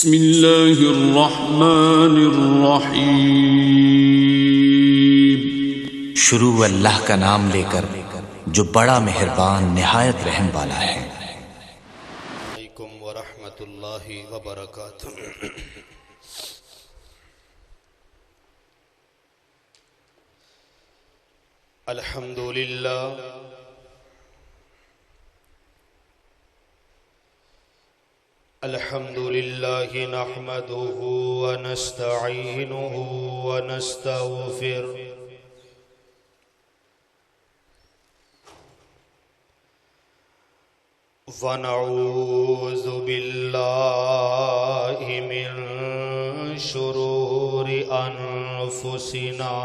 بسم اللہ الرحمن الرحیم۔ شروع اللہ کا نام لے کر جو بڑا مہربان نہایت رحم والا ہے۔ علیکم ورحمۃ اللہ وبرکاتہ۔ الحمد للہ الحمد للہ نحمده ونستعینه ونستغفر ونعوذ باللہ من شرور انفسنا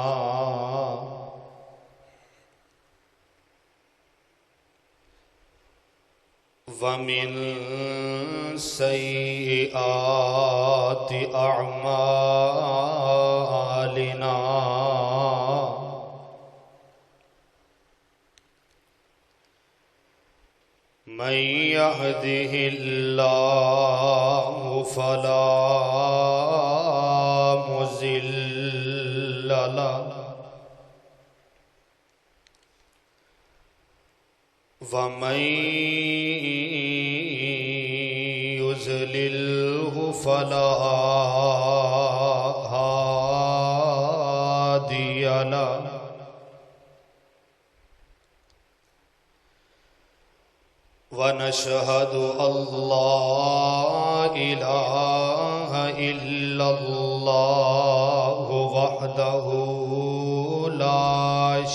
ومن سیئات اعمالنا من يهده الله فلا مضل له ومن يضلله فلا هادي له ونشهد أن لا إله إلا الله وحده لا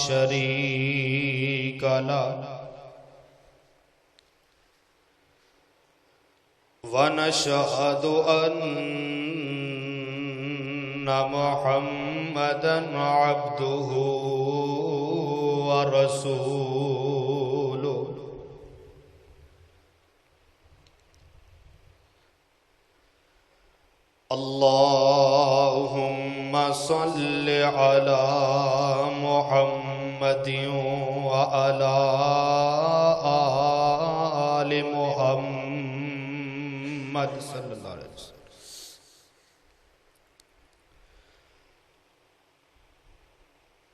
شريك له ونشهد أن محمدًا عبده ورسوله اللهم صل على محمد وعلى آل محمد صلی اللہ علیہ وسلم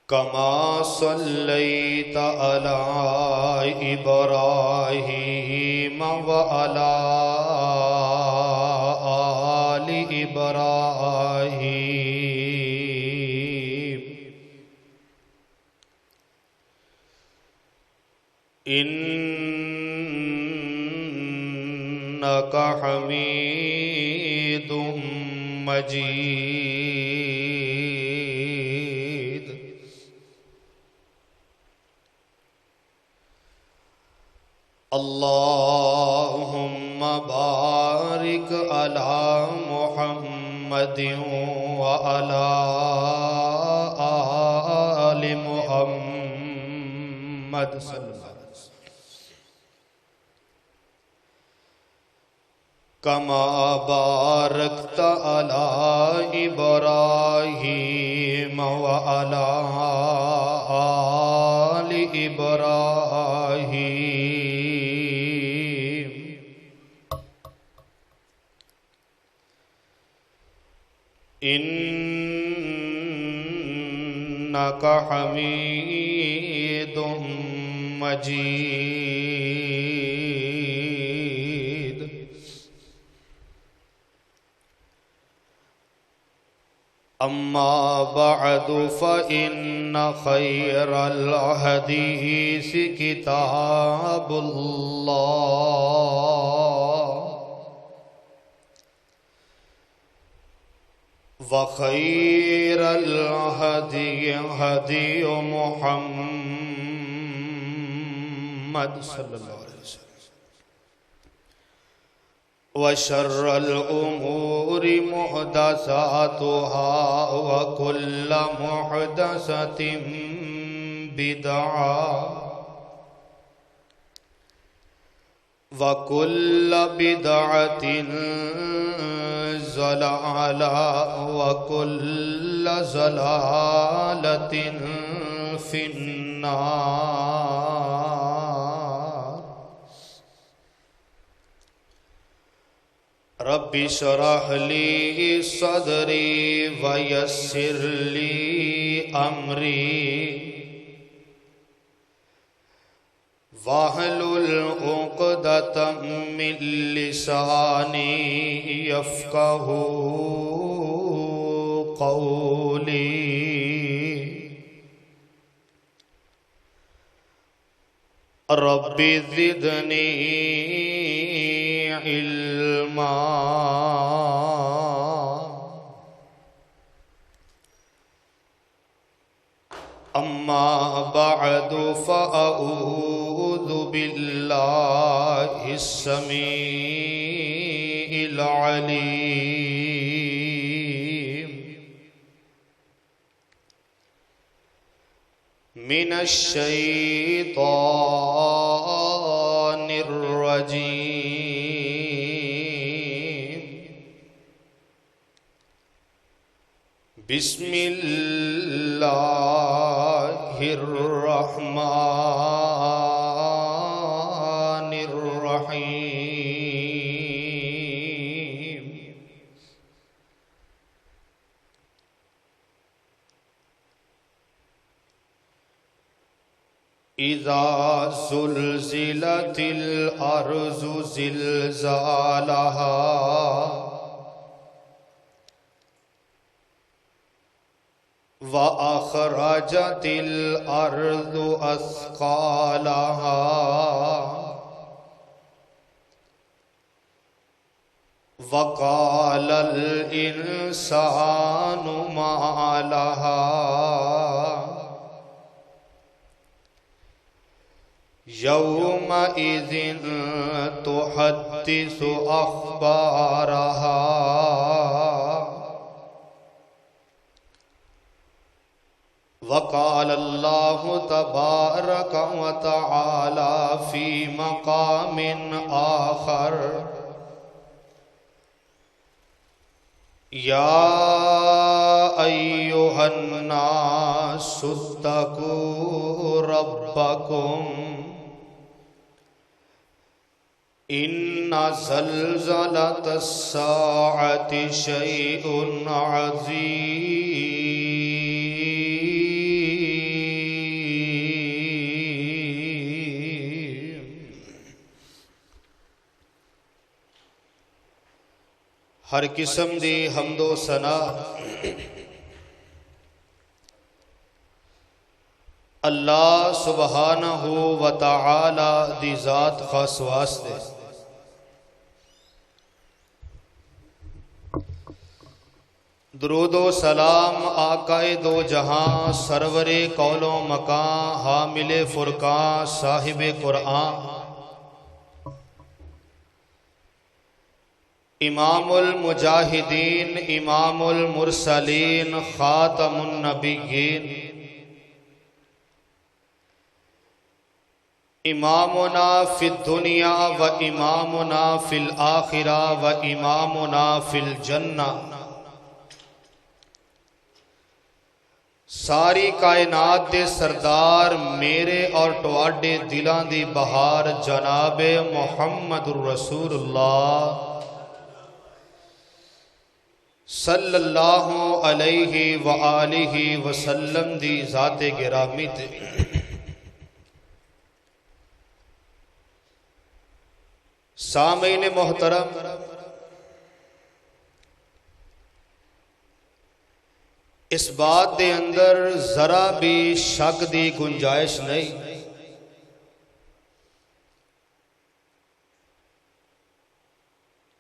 كما صليت على إبراهيم وعلى آل إبراهيم إنك حميد مجيد اللهم بارك على محمد وعلى آل محمد صلی اللہ علیہ وسلم كما باركت على إبراهيم وعلى آل إبراهيم إنك حميد مجيد أما بعد فإن خير الحديث كتاب الله وخير الهدي هدي محمد صلى الله عليه وسلم وشر الأمور محدثاتها وكل محدثة بدعة وكل بدعة ضلالة وكل ضلالة في النار رب اشرح لي صدري ويسر لي أمري واحلل عقدة من لساني يفقهوا قولي رب زدني علما أما بعد فأعوذ بالله السميع العليم من الشيطان الرجيم بسم الله الرحمن الرحيم إذا زلزلت الأرض زلزالها وأخرجت الأرض أثقالها وقال الإنسان ما لها يومئذ تحدث أخبارها وقال الله تبارك وتعالى في مقام آخر يا أيها الناس اتقوا ربكم إن زلزلة الساعة شيء عظيم ہر قسم دی حمد و ثنا اللہ سبحانہ و تعالی دی ذات خاص واسطے درود و سلام آقائے دو جہاں سرور قول و مکان حامل فرقان صاحب قرآن امام المجاہدین امام المرسلین خاتم النبیین امامنا فی الدنیا و امامنا فی الآخرہ و امامنا فی الجنہ ساری کائنات دے سردار میرے اور تواڈے دلاں دی بہار جناب محمد الرسول اللہ صلی اللہ علیہ وآلہ وسلم دی ذات گرامی تے سامعین محترم اس بات دے اندر ذرا بھی شک دی گنجائش نہیں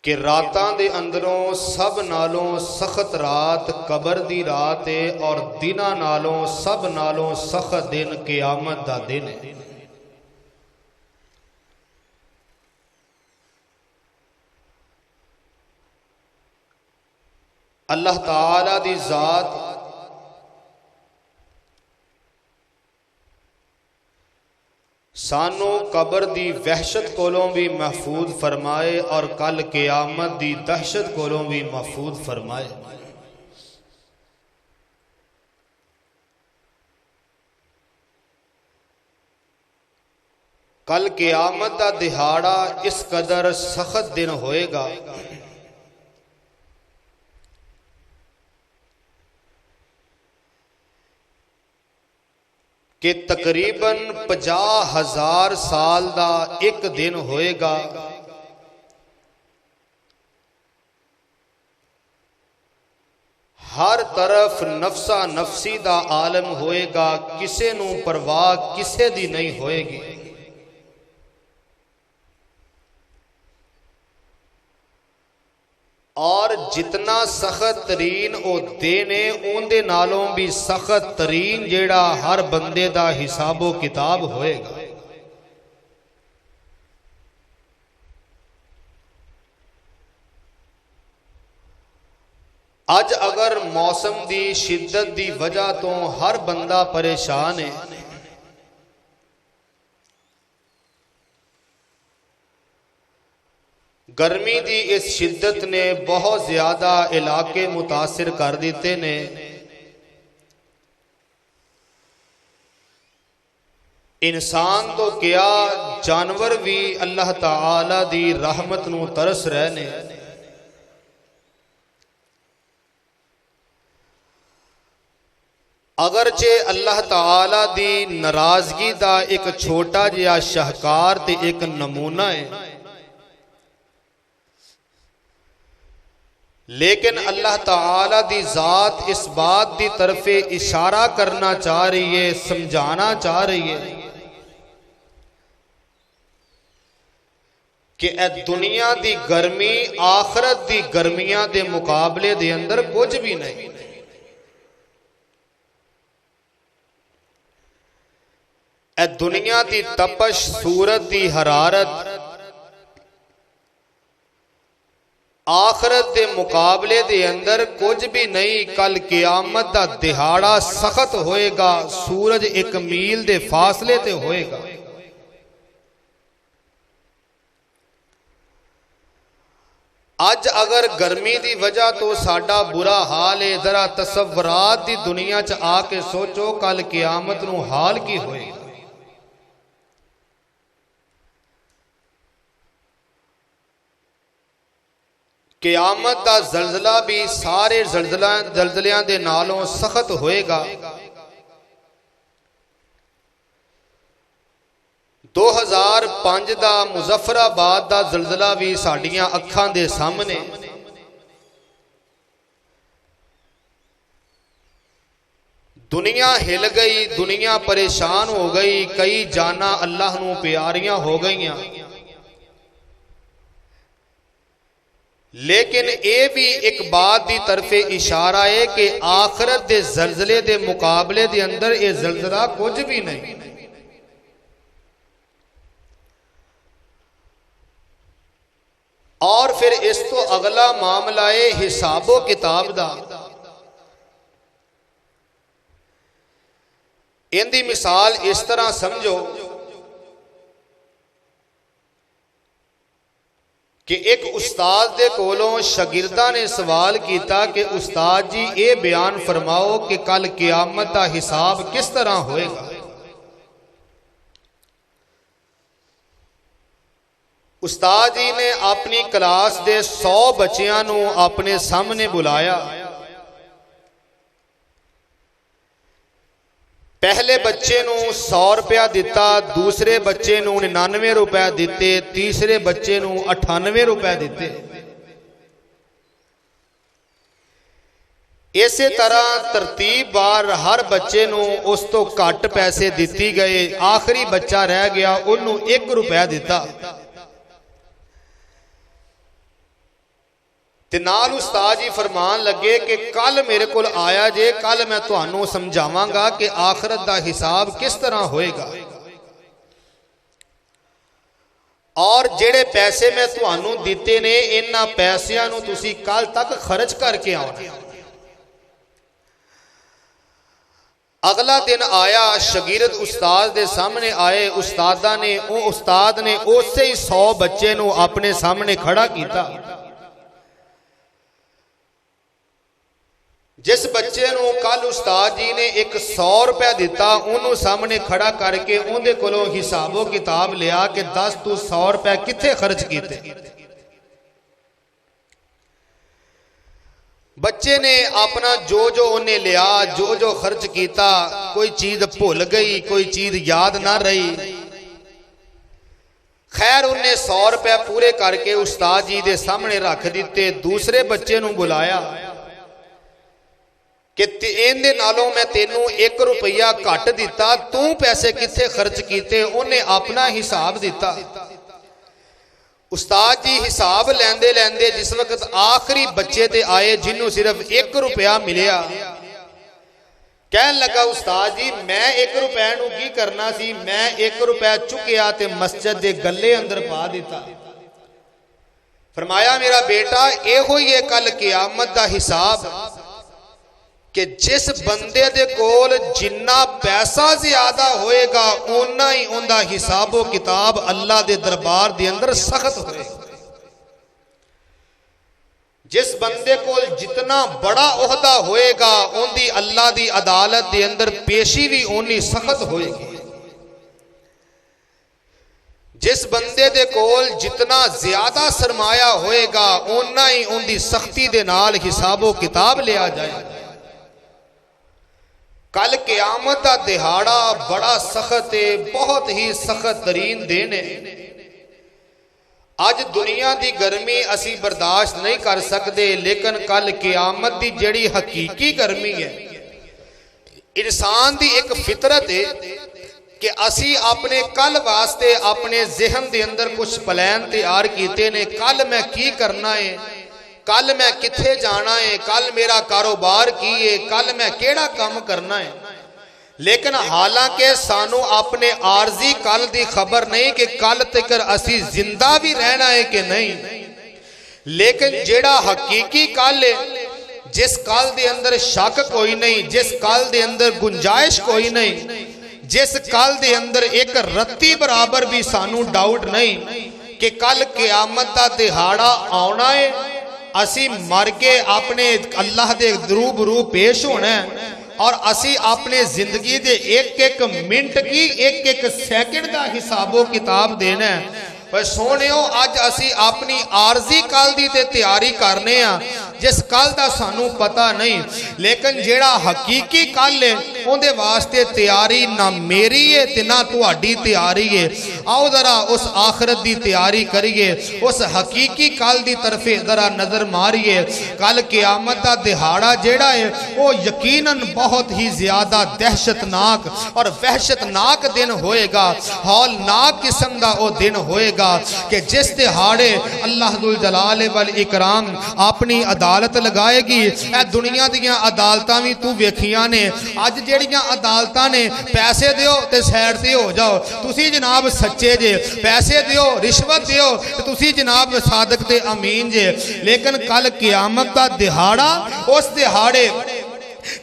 کہ راتاں دے اندروں سب نالوں سخت رات قبر دی رات ہے اور دناں نالوں سب نالوں سخت دن قیامت دا دن ہے اللہ تعالی دی ذات سانو قبر دی وحشت کولوں بھی محفوظ فرمائے اور کل قیامت دی دہشت کولوں بھی محفوظ فرمائے کل قیامت دا دہاڑا اس قدر سخت دن ہوئے گا کہ تقریباً 50,000 سال دا ایک دن ہوئے گا ہر طرف نفسا نفسی دا عالم ہوئے گا، کسے نو پرواہ کسے دی نہیں ہوئے گی۔ اور جتنا سخت ترین او دینے اون دے نالوں بھی سخت ترین جیڑا ہر بندے دا حساب و کتاب ہوئے گا۔ اج اگر موسم دی شدت دی وجہ تو ہر بندہ پریشان ہے، گرمی دی اس شدت نے بہت زیادہ علاقے متاثر کر دیتے نے۔ انسان تو کیا جانور بھی اللہ تعالی دی رحمت نو ترس رہے نے۔ اگرچہ اللہ تعالی دی ناراضگی دا ایک چھوٹا جہا شاہکار تے ایک نمونہ ہے، لیکن اللہ تعالی دی ذات اس بات دی طرف اشارہ کرنا چاہ رہی ہے، سمجھانا چاہ رہی ہے کہ اے دنیا دی گرمی آخرت دی گرمیاں دے مقابلے دے اندر کچھ بھی نہیں۔ اے دنیا دی تپش، سورت دی حرارت آخرت دے مقابلے دے اندر کچھ بھی نہیں۔ کل قیامت دا دہاڑا سخت ہوئے گا، سورج 1 میل دے فاصلے تے ہوئے گا۔ اج اگر گرمی دی وجہ تو ساڈا برا حال ہے، ذرا تصورات دی دنیا چ آ کے سوچو کل قیامت نو حال کی ہوئے گا۔ قیامت دا زلزلہ بھی سارے زلزلیاں دے نالوں سخت ہوئے گا۔ 2005 دا مظفر آباد دا زلزلہ بھی ساڈیاں اکھاں دے سامنے۔ دنیا ہل گئی، دنیا پریشان ہو گئی، کئی جاناں اللہ نو پیاریاں ہو گئیاں۔ لیکن اے بھی ایک بات دی طرف اشارہ ہے کہ آخرت دے زلزلے دے مقابلے دے اندر اے زلزلہ کچھ بھی نہیں۔ اور پھر اس تو اگلا معاملہ ہے حساب و کتاب دا۔ ان دی مثال اس طرح سمجھو کہ ایک استاد دے کولوں شاگرداں نے سوال کیتا کہ استاد جی اے بیان فرماؤ کہ کل قیامت دا حساب کس طرح ہوئے گا۔ استاد جی نے اپنی کلاس دے 100 بچیاں نو اپنے سامنے بلایا۔ پہلے بچے نو 100 روپیہ دیتا، دوسرے بچے نو 99 روپے دیتے، تیسرے بچے نو 98 روپے دیتے۔ اسی طرح ترتیب بار ہر بچے نو اس تو کٹ پیسے دیتی گئے، آخری بچہ رہ گیا انہوں 1 روپے دیتا۔ تے نال استاد جی فرمان لگے کہ کل میرے کول آیا جے، کل میں تہانوں سمجھاواں گا کہ آخرت دا حساب کس طرح ہوئے گا، اور جڑے پیسے میں تہانوں دیتے نے انہاں پیسیاں نو تسی کل تک خرچ کر کے آنا۔ اگلا دن آیا، شاگرد استاد دے سامنے آئے، استاد نے اسی 100 بچے نو اپنے سامنے کھڑا کیتا۔ جس بچے نو کل استاد جی نے 100 روپے دیتا، انہوں سامنے کھڑا کر کے ان دے کولوں حساب و کتاب لیا کہ 10 تو 100 روپے کتھے خرچ کیتے۔ بچے نے اپنا جو انہیں لیا جو خرچ کیتا، کوئی چیز بھول گئی، کوئی چیز یاد نہ رہی۔ خیر انہیں 100 روپے پورے کر کے استاد جی دے سامنے رکھ دیتے۔ دوسرے بچے نوں بلایا کہ ایندے نالوں میں تینوں 1 روپیہ گھٹ دیتا، تو پیسے کتھے خرچ کیتے؟ انہیں اپنا حساب دیتا۔ استاد جی حساب لیندے لیندے جس وقت آخری بچے تے آئے جنہوں صرف 1 روپیہ ملیا، کہن لگا استاد جی میں 1 روپے نو کی کرنا سی، میں 1 روپے چکیا تے مسجد دے گلے اندر پا دیتا۔ فرمایا میرا بیٹا اے ہوئی ہے کل قیامت دا حساب کہ جس بندے دے کول جنہ پیسہ زیادہ ہوئے گا اونا ہی اندہ حساب و کتاب اللہ دے دربار دے اندر سخت ہوئے گا۔ جس بندے کول جتنا بڑا عہدہ ہوئے گا ان دی اللہ دی عدالت دے اندر پیشی بھی اونی سخت ہوئے گی۔ جس بندے دے کول جتنا زیادہ سرمایہ ہوئے گا اونا ہی ان دی سختی دے نال حساب و کتاب لیا جائے گا۔ کل قیامت دا دہاڑا بڑا سخت ہے، بہت ہی سخت ترین دن ہے۔ آج دنیا دی گرمی اسی برداشت نہیں کر سکتے، لیکن کل قیامت دی جڑی حقیقی گرمی ہے، انسان دی ایک فطرت ہے کہ اسی اپنے کل واسطے اپنے ذہن دے اندر کچھ پلان تیار کیتے نے، کل میں کی کرنا ہے، کل میں کتھے جانا ہے، کل میرا کاروبار کی ہے، کل میں کیڑا کام کرنا ہے۔ لیکن حالانکہ سانو اپنے عارضی کل دی خبر نہیں کہ کل تک اسی زندہ بھی رہنا ہے کہ نہیں، لیکن جیڑا حقیقی کل ہے، جس کل دے اندر شک کوئی نہیں، جس کل دے اندر گنجائش کوئی نہیں، جس کل دے اندر ایک رتی برابر بھی سانو ڈاؤٹ نہیں کہ کل قیامت دا دہاڑا آنا ہے، اسی مر کے اپنے اللہ دے روبرو پیش ہونا ہے، اور اسی اپنے زندگی دے ایک ایک منٹ کی ایک ایک سیکنڈ دا حساب و کتاب دینا ہے۔ پر سونیوں آج اسی اپنی عارضی کل دی تے تیاری کرنے ہیں جس کل دا سانو پتہ نہیں، لیکن جیڑا حقیقی کل ہے ان دے واسطے تیاری نہ میری ہے تے نہ تہاڈی تیاری ہے۔ آؤ ذرا اس آخرت دی تیاری کریے، اس حقیقی کل دی طرف ذرا نظر ماریے۔ کل قیامت دا دہاڑا جیڑا ہے وہ یقیناً بہت ہی زیادہ دہشتناک اور وحشتناک دن ہوئے گا، ہولناک قسم دا وہ دن ہوئے گا کہ جس دہاڑے اللہ ذوالجلال والاکرام اپنی عدالت لگائے گی۔ اے دنیا دیاں عدالتاں بھی تو ویکھیاں نے، اج جیڑیاں عدالتاں نے پیسے دیو تے سیڈ تے ہو جاؤ، تسی جناب سچے جے، پیسے دیو رشوت دیو تسی جناب صادق تے امین جے، لیکن کل قیامت دا دہاڑا اس دہاڑے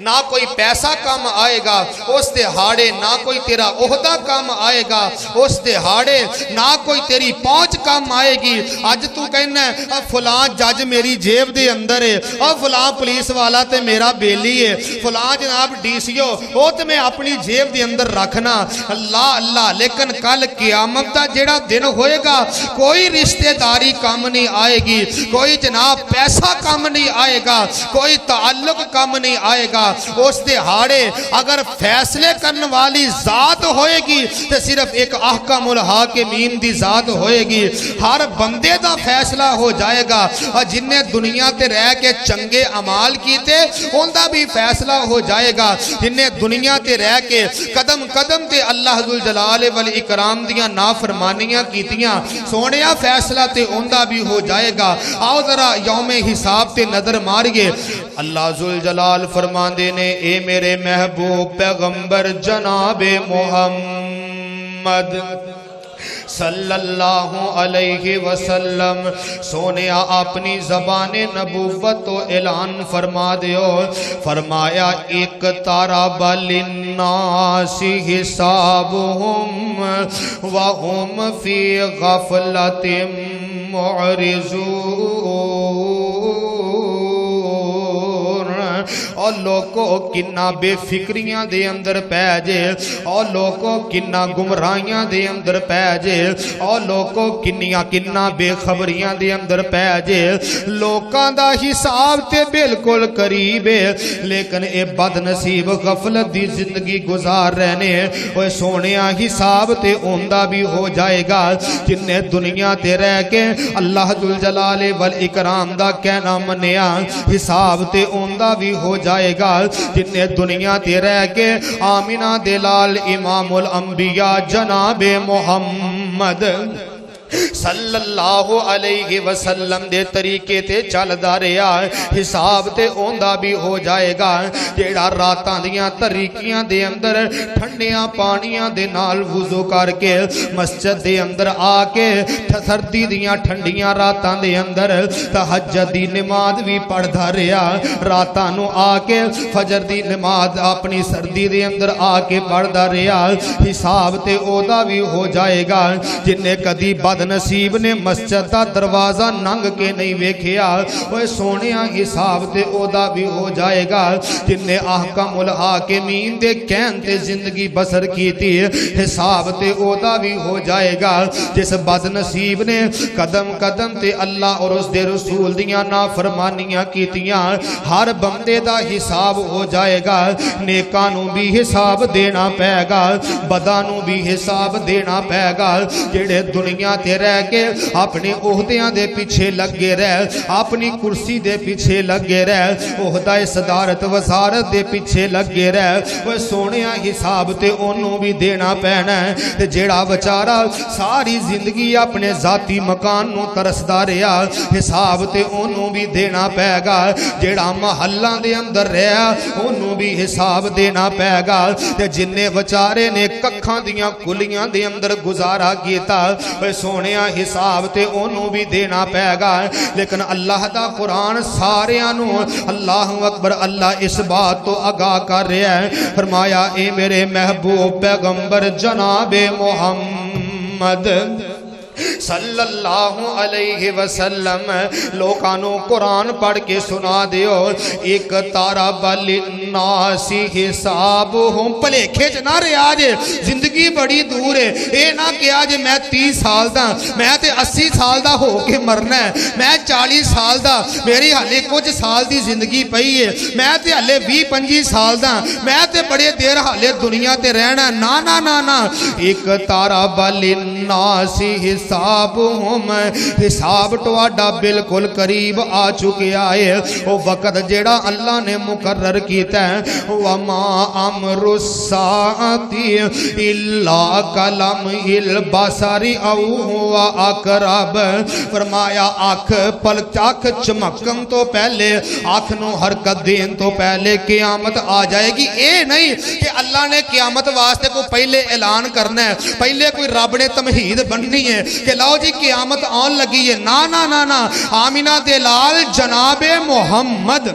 نہ کوئی پیسہ کام آئے گا، اس دہاڑے نہ کوئی تیرا عہدہ کام آئے گا، اس دہاڑے نہ کوئی تیری پہنچ کام آئے گی۔ آج تو کہنا ہے فلاں جج میری جیب دے اندر ہے، فلاں پولیس والا تے میرا بیلی ہے، فلاں جناب ڈی سی او وہ تے میں اپنی جیب دے اندر رکھنا۔ اللہ اللہ، لیکن کل قیامت دا جیڑا دن ہوئے گا کوئی رشتہ داری کام نہیں آئے گی، کوئی جناب پیسہ کام نہیں آئے گا، کوئی تعلق کام نہیں آئے گا۔ اس دہاڑے اگر فیصلے کرنے والی ذات ہوئے گی تو صرف ایک احکم الحاکمین دی ذات ہوئے گی، ہر بندے دا فیصلہ ہو جائے گا، اور جن نے دنیا تے رہ کے چنگے عمال کیتے ان دا بھی فیصلہ ہو جائے گا، جن نے دنیا تے رہ کے قدم قدم تے اللہ ذوالجلال والاکرام دیاں نافرمانیاں کیتیاں، سونیا فیصلہ تے ان دا بھی ہو جائے گا۔ آؤ ذرا یوم حساب تے نظر ماریے۔ اللہ ذوالجلال فرمان دینے اے میرے محبوب پیغمبر جناب محمد صلی اللہ علیہ وسلم، سونیا اپنی زبان نبوت تو اعلان فرما دیو، فرمایا اقترب للناس حسابهم وهم فی غفلۃ معرضون اور لوگوں کنا بے فکریاں دے اندر پہ جے اور لوگوں کنا گمراہیاں دے اندر پہ جے اور لوگوں کنا بے خبریاں دے اندر پہ جے لوکاں دا حساب تے بالکل قریب ہے لیکن اے بد نصیب غفلت دی زندگی گزار رہنے اوے سونیا حساب تے اوندا بھی ہو جائے گا جن نے دنیا تے رہ کے اللہ ذوالجلال والاکرام دا کہنا منیا حساب تے اوندا بھی ہو جائے گا جن نے دنیا تے رہ کے آمینہ دلال امام الانبیاء جناب محمد صلی اللہ علیہ وسلم دے طریقے تے چل دا رہیا حساب تے اوندا بھی ہو جائے گا جیڑا راتاں دیاں طریقیاں دے اندر ٹھنڈیاں پانیاں دے نال وضو کر کے مسجد دے اندر آ کے سردی دیاں ٹھنڈیاں راتاں دے اندر تہجد دی نماز بھی پڑھدا رہیا راتاں نو آ کے فجر دی نماز اپنی سردی دے اندر آ کے پڑھدا رہیا حساب تے اوندا بھی ہو جائے گا جن نے کدی بد نصیب نے مسجد دا دروازہ ننگ کے نہیں ویکھیا اوے سونیا حساب تے اودا بھی ہو جائے گا جن نے احکام الحاکمین دے کہن تے زندگی بسر کیتی حساب تے اودا بھی ہو جائے گا جس بد نصیب نے قدم قدم تے اللہ اور اس دے رسول دیاں نافرمانیاں کیتیاں ہر بندے دا حساب ہو جائے گا نیکاں نو بھی حساب دینا پے گا بداں نو بھی حساب دینا پے گا جڑے دنیا تے رہ کے اپنے عہدیاں دے پیچھے لگے رہ اپنی کرسی دے پیچھے لگے رہ عہدہ صدارت وزارت دے پیچھے لگے رہ وہ سونیا حساب تے انہوں بھی دینا پینا ہے تے جیڑا بچارا ساری زندگی اپنے ذاتی مکان نو ترسدا رہیا حساب تے انہوں بھی دینا پے گا جیڑا محلہ دے اندر رہیا انہوں بھی حساب دینا پے گا تے جننے بچارے نے ککھاں دیاں کلیاں دے اندر گزارا کیتا وہ سونیا حساب تے انہوں بھی دینا پے گا لیکن اللہ دا قرآن سارے انہوں اللہ اکبر اللہ اس بات تو آگاہ کر رہا ہے فرمایا اے میرے محبوب پیغمبر جناب محمد صلی اللہ علیہ وسلم لوکانوں قرآن پڑھ کے سنا دیو ایک تارا بالناس حسابہم پلیکھے جنا رہے آج زندگی بڑی دور ہے اے نہ کہ آج میں 30 سال دا میں تے 80 سال دا ہو کے مرنا ہے میں 40 سال دا میری حالے کچھ سال دی زندگی پئی ہے میں تے حالے 20-25 سال دا میں تے بڑے دیر حالے دنیا تے رہنا نا نا نا نا ایک تارا بالناس حسابہم حساب ٹواڈا بالکل قریب آ چکے آئے وہ وقت جیڑا اللہ نے مقرر کیتا ہے وما امر الساعتی الا کلم البصر او ہوا اقرب فرمایا آنکھ پلک آنکھ چمکن تو پہلے آنکھ نو حرکت دین تو پہلے قیامت آ جائے گی اے نہیں کہ اللہ نے قیامت واسطے کو پہلے اعلان کرنا ہے پہلے کوئی رب نے تمہید بننی ہے کہ لاؤ جی قیامت آن لگی ہے نا نا نا نا آمینہ دلال جناب محمد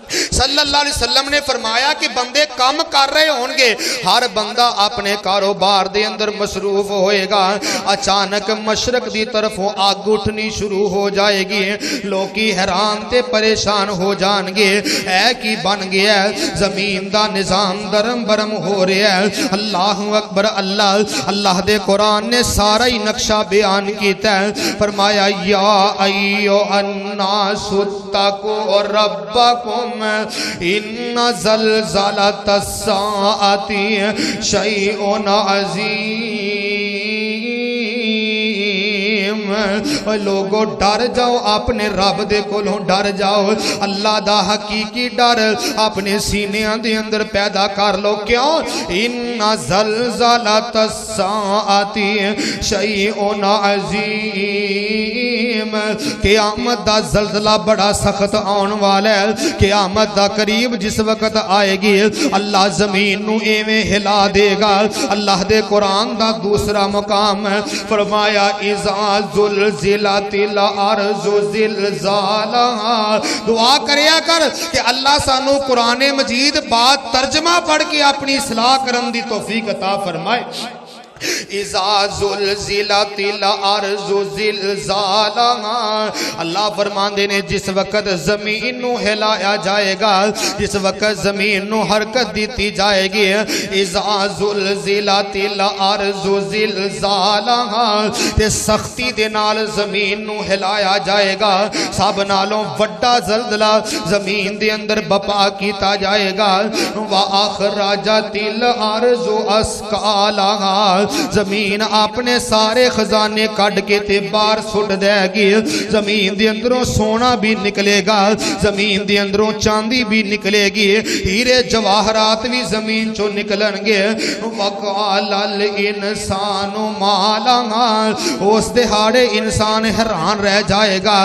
صلی اللہ علیہ وسلم نے فرمایا کہ بندے کام کر رہے ہونگے ہر بندہ اپنے کاروبار دے اندر مصروف ہوئے گا اچانک مشرق دی طرف آگ اٹھنی شروع ہو جائے گی لوکی حیران تے پریشان ہو جان گے اے کی بن گیا زمین دا نظام درم برم ہو رہا ہے اللہ اکبر اللہ دے قرآن نے سارا ہی نقشہ بیان کیتا ہے فرمایا یا ایو الناس اتقوا ربکم ان زلزلۃ الساعۃ شیء عظیم لوگو ڈر جاؤ اپنے رب دے کولوں ڈر جاؤ اللہ دا حقیقی ڈر اپنے سینیاں دے اندر پیدا کر لو کیوں ان زلزلۃ الساعۃ شیء عظیم قیامت دا زلزلہ بڑا سخت آن والا ہے قیامت دا قریب جس وقت آئے گی اللہ زمین نو ایویں ہلا دے گا اللہ دے قرآن دا دوسرا مقام فرمایا اذا زلزلت الارض زلزالہا دعا کریا کر کہ اللہ سانو قرآن مجید بات ترجمہ پڑھ کے اپنی اصلاح کرن دی توفیق عطا فرمائے اذا زلزلت الارض زلزالہا، اللہ فرماندے نے جس وقت زمین نو ہلایا جائے گا، جس وقت زمین نو حرکت دیتی جائے گی، اذا زلزلت الارض زلزالہا، تے سختی دے نال زمین نو ہلایا جائے گا، سب نالوں وڈا زلزلہ زمین دے اندر بپا کیتا جائے گا، وَأَخْرَجَتِ الْأَرْضُ أَثْقَالَهَا، زمین اپنے سارے خزانے کڈ کے تے باہر سٹ دے گی، زمین دے اندروں سونا بھی نکلے گا، زمین دے اندروں چاندی بھی نکلے گی، ہیرے جواہرات بھی زمین چو نکلن گے، وَقَالَ الْإِنسَانُ مَا لَهَا، اس دہاڑے انسان حیران رہ جائے گا،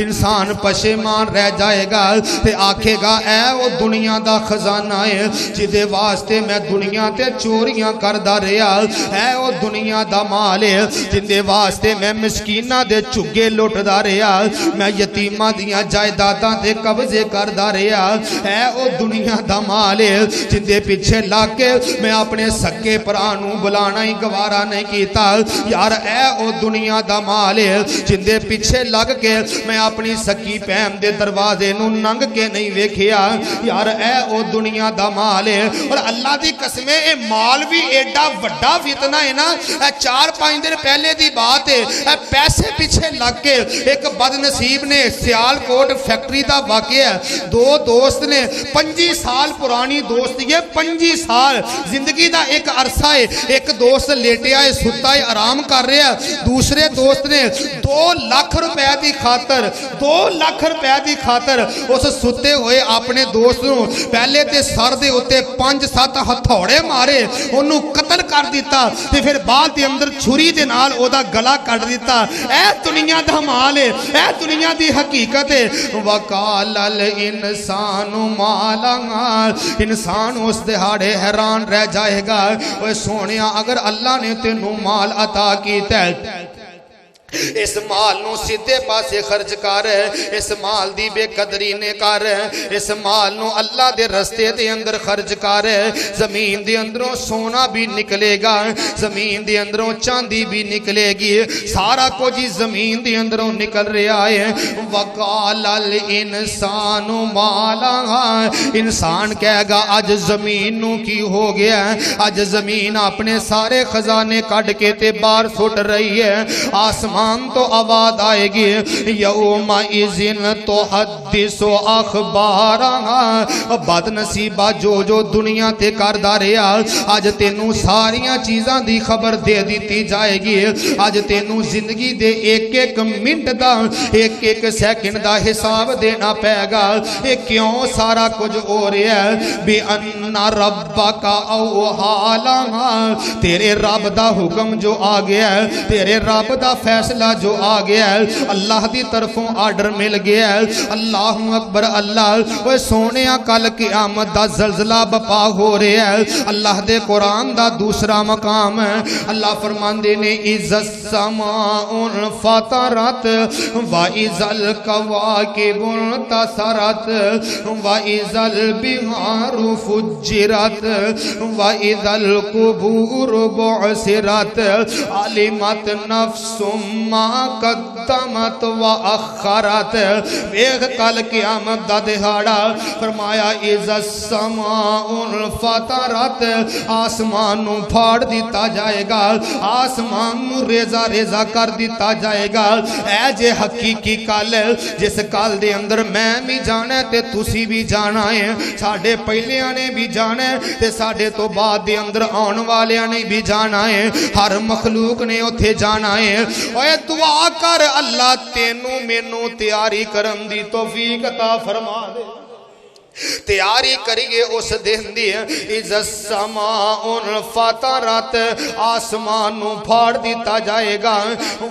انسان پشیمان رہ جائے گا، تے آکھے گا اے وہ دنیا دا خزانہ ہے جدے واسطے میں دنیا تے چوریاں کردہ رہا، اے وہ دنیا دا مال ہے جدے واسطے میں مسکینہ دے چگے لوٹ دا رہا، میں یتیمہ دیاں جائیداداں تے قبضے کردہ رہا، اے وہ دنیا دا مال ہے جدے پیچھے لاکے میں اپنے سکے پرانوں بلانا ہی گوارا نہیں کیتا، یار اے وہ دنیا دا مال ہے جدے پیچھے لگ کے میں اپنی سکی پہم دے دروازے نو ننگ کے نہیں ویکھیا، یار اے او دنیا دا مال ہے۔ اور اللہ دی قسمیں اے مال بھی ایڈا وڈا فتنہ ہے نا، 4-5 دن پہلے دی بات ہے، پیسے پیچھے لگ کے ایک بد نصیب نے سیال کوٹ فیکٹری دا واقعہ ہے، 2 دوست نے 25 سال پرانی دوستی ہے، 25 سال زندگی دا ایک عرصہ ہے، ایک دوست لیٹیا ہے ستا ہے آرام کر رہا ہے، دوسرے دوست نے 2 لاکھ روپے دی خاطر 2 لاکھ روپے دی خاطر اس ستے ہوئے اپنے دوست نو پہلے تے سر دے ہوتے 5-7 ہتھوڑے مارے، انہوں قتل کر دیتا، تے پھر بعد دے اندر چھری دے نال او دا گلا کٹ دیتا۔ اے دنیا دا مال ہے، اے دنیا دی حقیقت ہے۔ وَقَالَ الْإِنسَانُ مَا لَهَا، انسان اس دہاڑے حیران رہ جائے گا، اوے سونیا اگر اللہ نے تینوں مال عطا کیتا ہے، اس مال نو سیدھے پاسے خرچ کر، اس مال دی بے قدری نے کر، اس مال نو اللہ دے رستے دے اندر خرچ کر، زمین دے اندروں سونا بھی نکلے گا، زمین دے اندروں چاندی بھی نکلے گی، سارا کچھ زمین دے اندروں نکل رہا ہے۔ وَقَالَ الْإِنسَانُ مَا لَهَا، انسان کہے گا آج زمین نو کی ہو گیا ہے، آج زمین اپنے سارے خزانے کڈ کے تے باہر سٹ رہی ہے، آسمان تو آواز آئے گی، یومئذ تحدث اخبارہا، بد نصیبہ جو دنیا تے کردہ رہا، آج تینوں ساریاں چیزاں دی خبر دے دیتی جائے گی، آج تینوں زندگی دے ایک منٹ دا ایک سیکنڈ دا حساب دینا پائے گا۔ یہ کیوں سارا کچھ ہو رہا ہے؟ بِأَنَّ رَبَّكَ أَوْحَىٰ لَهَا، تیرے رب دا حکم جو آ گیا ہے، تیرے رب دا فیصلہ جو آ گیا ہے، اللہ دی طرفوں آرڈر مل گیا ہے۔ اللہ اکبر اللہ، وہ سونیا کل قیامت دا زلزلہ بپا ہو رہا ہے، اللہ دے قرآن دا دوسرا مقام ہے، اللہ فرماندے نے اِذَا السَّمَاءُ انفطرت وَإِذَا الْكَوَاكِبُ انتَثَرَتْ وَإِذَا الْبِحَارُ فُجِّرَتْ وَإِذَا الْقُبُورُ بُعْثِرَتْ عَلِمَتْ نَفْسٌ مَا قَدَّمَتْ وَأَخَّرَتْ۔ ایک کل قیامت دا دہاڑا، فرمایا اِذَا السَّمَاءُ انفطرت، آسمان نو پھاڑ دیتا جائے گا، آسمان نو ریزہ ریزہ کر دیتا جائے گا۔ اے جے حقیقی کل، جس کل دے اندر میں بھی جانا ہے تے تسی بھی جانا ہے، ساڑھے پہلیاں نے بھی جانا ہے تے ساڑھے تو بعد دے اندر آن والیاں نے بھی جانا ہے، ہر مخلوق نے اتھے جانا ہے۔ اے دعا کر اللہ تینوں مینوں تیاری کرن دی توفیق عطا فرما دے، تیاری کریے اس دن دی۔ اِذَا السَّمَاءُ انفطرت، آسمان نو پھاڑ دیتا جائے گا،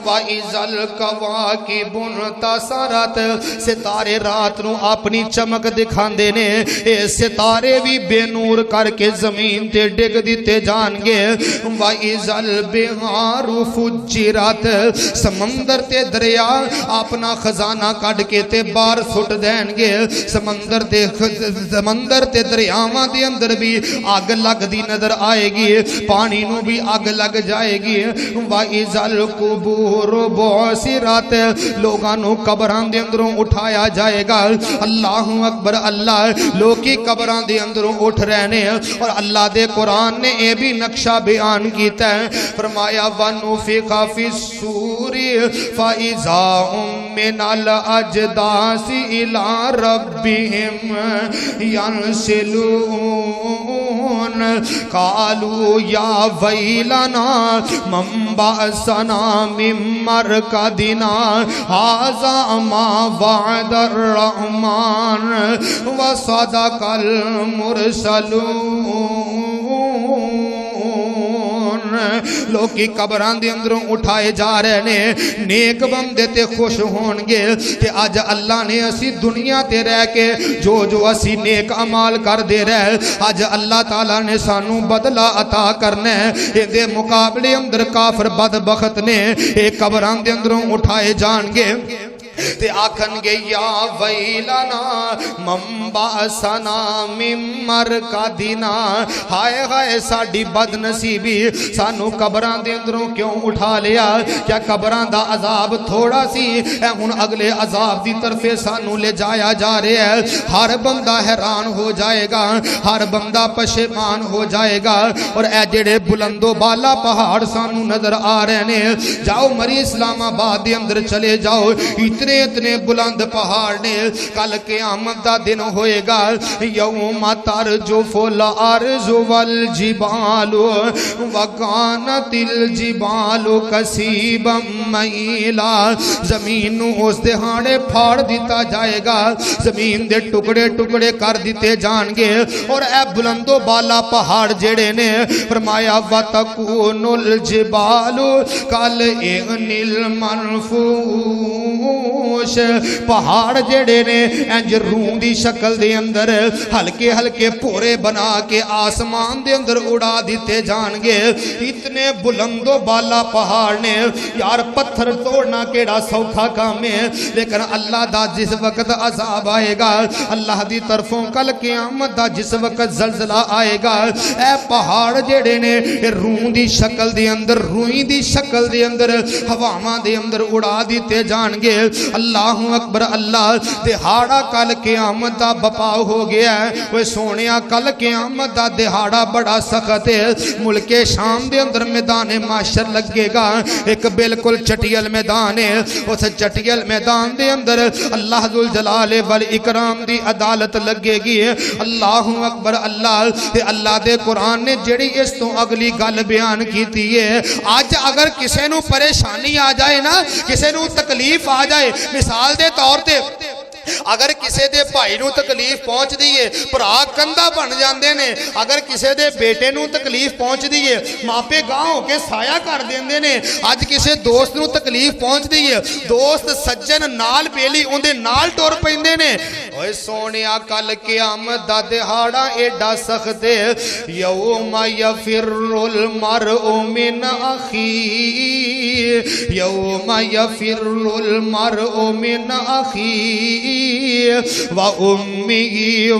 وَإِذَا الْكَوَاكِبُ انتَثَرَتْ، ستارے رات نو اپنی چمک دکھاندے نے، اے ستارے بھی بے نور کر کے زمین تے ڈگ دیتے جان گے۔ وَإِذَا الْبِحَارُ فُجِّرَتْ، سمندر تے دریا اپنا خزانہ کڈ کے تے باہر سٹ دین گے، سمندر دے سمندر تے دریاواں دے اندر بھی اگ لگدی نظر آئے گی پانی نو بھی اگ لگ جائے گی وَإِذَا الْقُبُورُ بُعْثِرَتْ لوگاں نو قبراں دے اندروں اٹھایا جائے گا اللہ اکبر اللہ لوکی قبراں دے اندروں اٹھ رہنے اور اللہ دے قرآن نے اے بھی نقشہ بیان کیتا ہے فرمایا وَنُفِخَ فِي الصُّورِ فَإِذَا هُم مِّنَ الْأَجْدَاثِ إِلَى رَبِّهِمْ يَنْسِلُونَ قَالُوا يَا وَيْلَنَا مَنْ بَعَثَنَا مِنْ مَرْقَدِنَا هَذَا مَا وَعَدَ الرَّحْمَنُ وَصَدَقَ الْمُرْسَلُونَ لوکی قبران دے اندروں اٹھائے جا رہے نے نیک بندے تے خوش ہونگے کہ آج اللہ نے اسی دنیا تے رہ کے جو اسی نیک عمال کر دے رہے آج اللہ تعالیٰ نے سانو بدلہ عطا کرنے دے مقابلے اندر کافر بدبخت نے ایک قبران دے اندروں اٹھائے جانگے تے آکھن گے یا ویلنا من بعثنا من مرقدنا ہائے ہائے ساڈی بد نصیبی سانو قبراں دے اندروں کیوں اٹھا لیا کیا قبراں دا عذاب تھوڑا سی اے ہن اگلے عذاب دی طرف سانو لے جایا جا رہا ہے ہر بندہ حیران ہو جائے گا ہر بندہ پشیمان ہو جائے گا اور اے جڑے بلند و بالا پہاڑ سانو نظر آ رہے نے جاؤ مری اسلام آباد دے اندر چلے جاؤ اتنے بلند پہاڑ نے کل قیامت دا دن ہوئے گا یوم ترجف الارض والجبال وکانت الجبال کثیبا مہیلا زمین نو اس دہاڑے پھاڑ دیتا جائے گا زمین دے ٹکڑے ٹکڑے کر دیتے جان گے اور اے بلند و بالا پہاڑ جڑے نے فرمایا وتکون الجبال کالعہن المنفوش پہاڑ جڑے نے انج رون دی شکل دے اندر ہلکے ہلکے پورے بنا کے آسمان دے اندر اڑا دیتے جان گے اتنے بلند و بالا پہاڑ نے یار پتھر توڑنا کیڑا سوکھا کام ہے لیکن اللہ دا جس وقت عذاب آئے گا اللہ دی طرفوں کل قیامت دا جس وقت زلزلہ آئے گا اے پہاڑ جڑے نے رون دی شکل دے اندر روئی دی شکل دے اندر ہواواں دے اندر اڑا دیتے جان گے اللہ اکبر اللہ دہاڑا کل قیامت دا بپا ہو گیا ہے وہ سونیا کل قیامت دا دہاڑا بڑا سخت ہے ملک شام دے اندر میدان معاشر لگے گا ایک بالکل چٹیل میدان ہے اس چٹیل میدان دے اندر اللہ ذوالجلال والاکرام دی عدالت لگے گی اللہ اکبر اللہ اللہ دے قرآن نے جڑی اس تو اگلی گل بیان کیتی ہے آج اگر کسے نو پریشانی آ جائے نا کسے نو تکلیف آ جائے مثال دے طور تے اگر کسے دے بھائی نو تکلیف پہنچ دیئے پرا کندہ بن جاندے نے اگر کسے دے بیٹے نو تکلیف پہنچ دیئے ماپے گاؤں کے سایہ کر دیندے نے آج کسے دوست نو تکلیف پہنچ دیئے دوست سجن نال بیلی اندے نال ٹور پیندے نے اوہ سونیا کل قیامت دا دہاڑا ایڈا سخت یوم یفر المرء من اخی یوم یفر المرء من اخی وَأُمِّهِ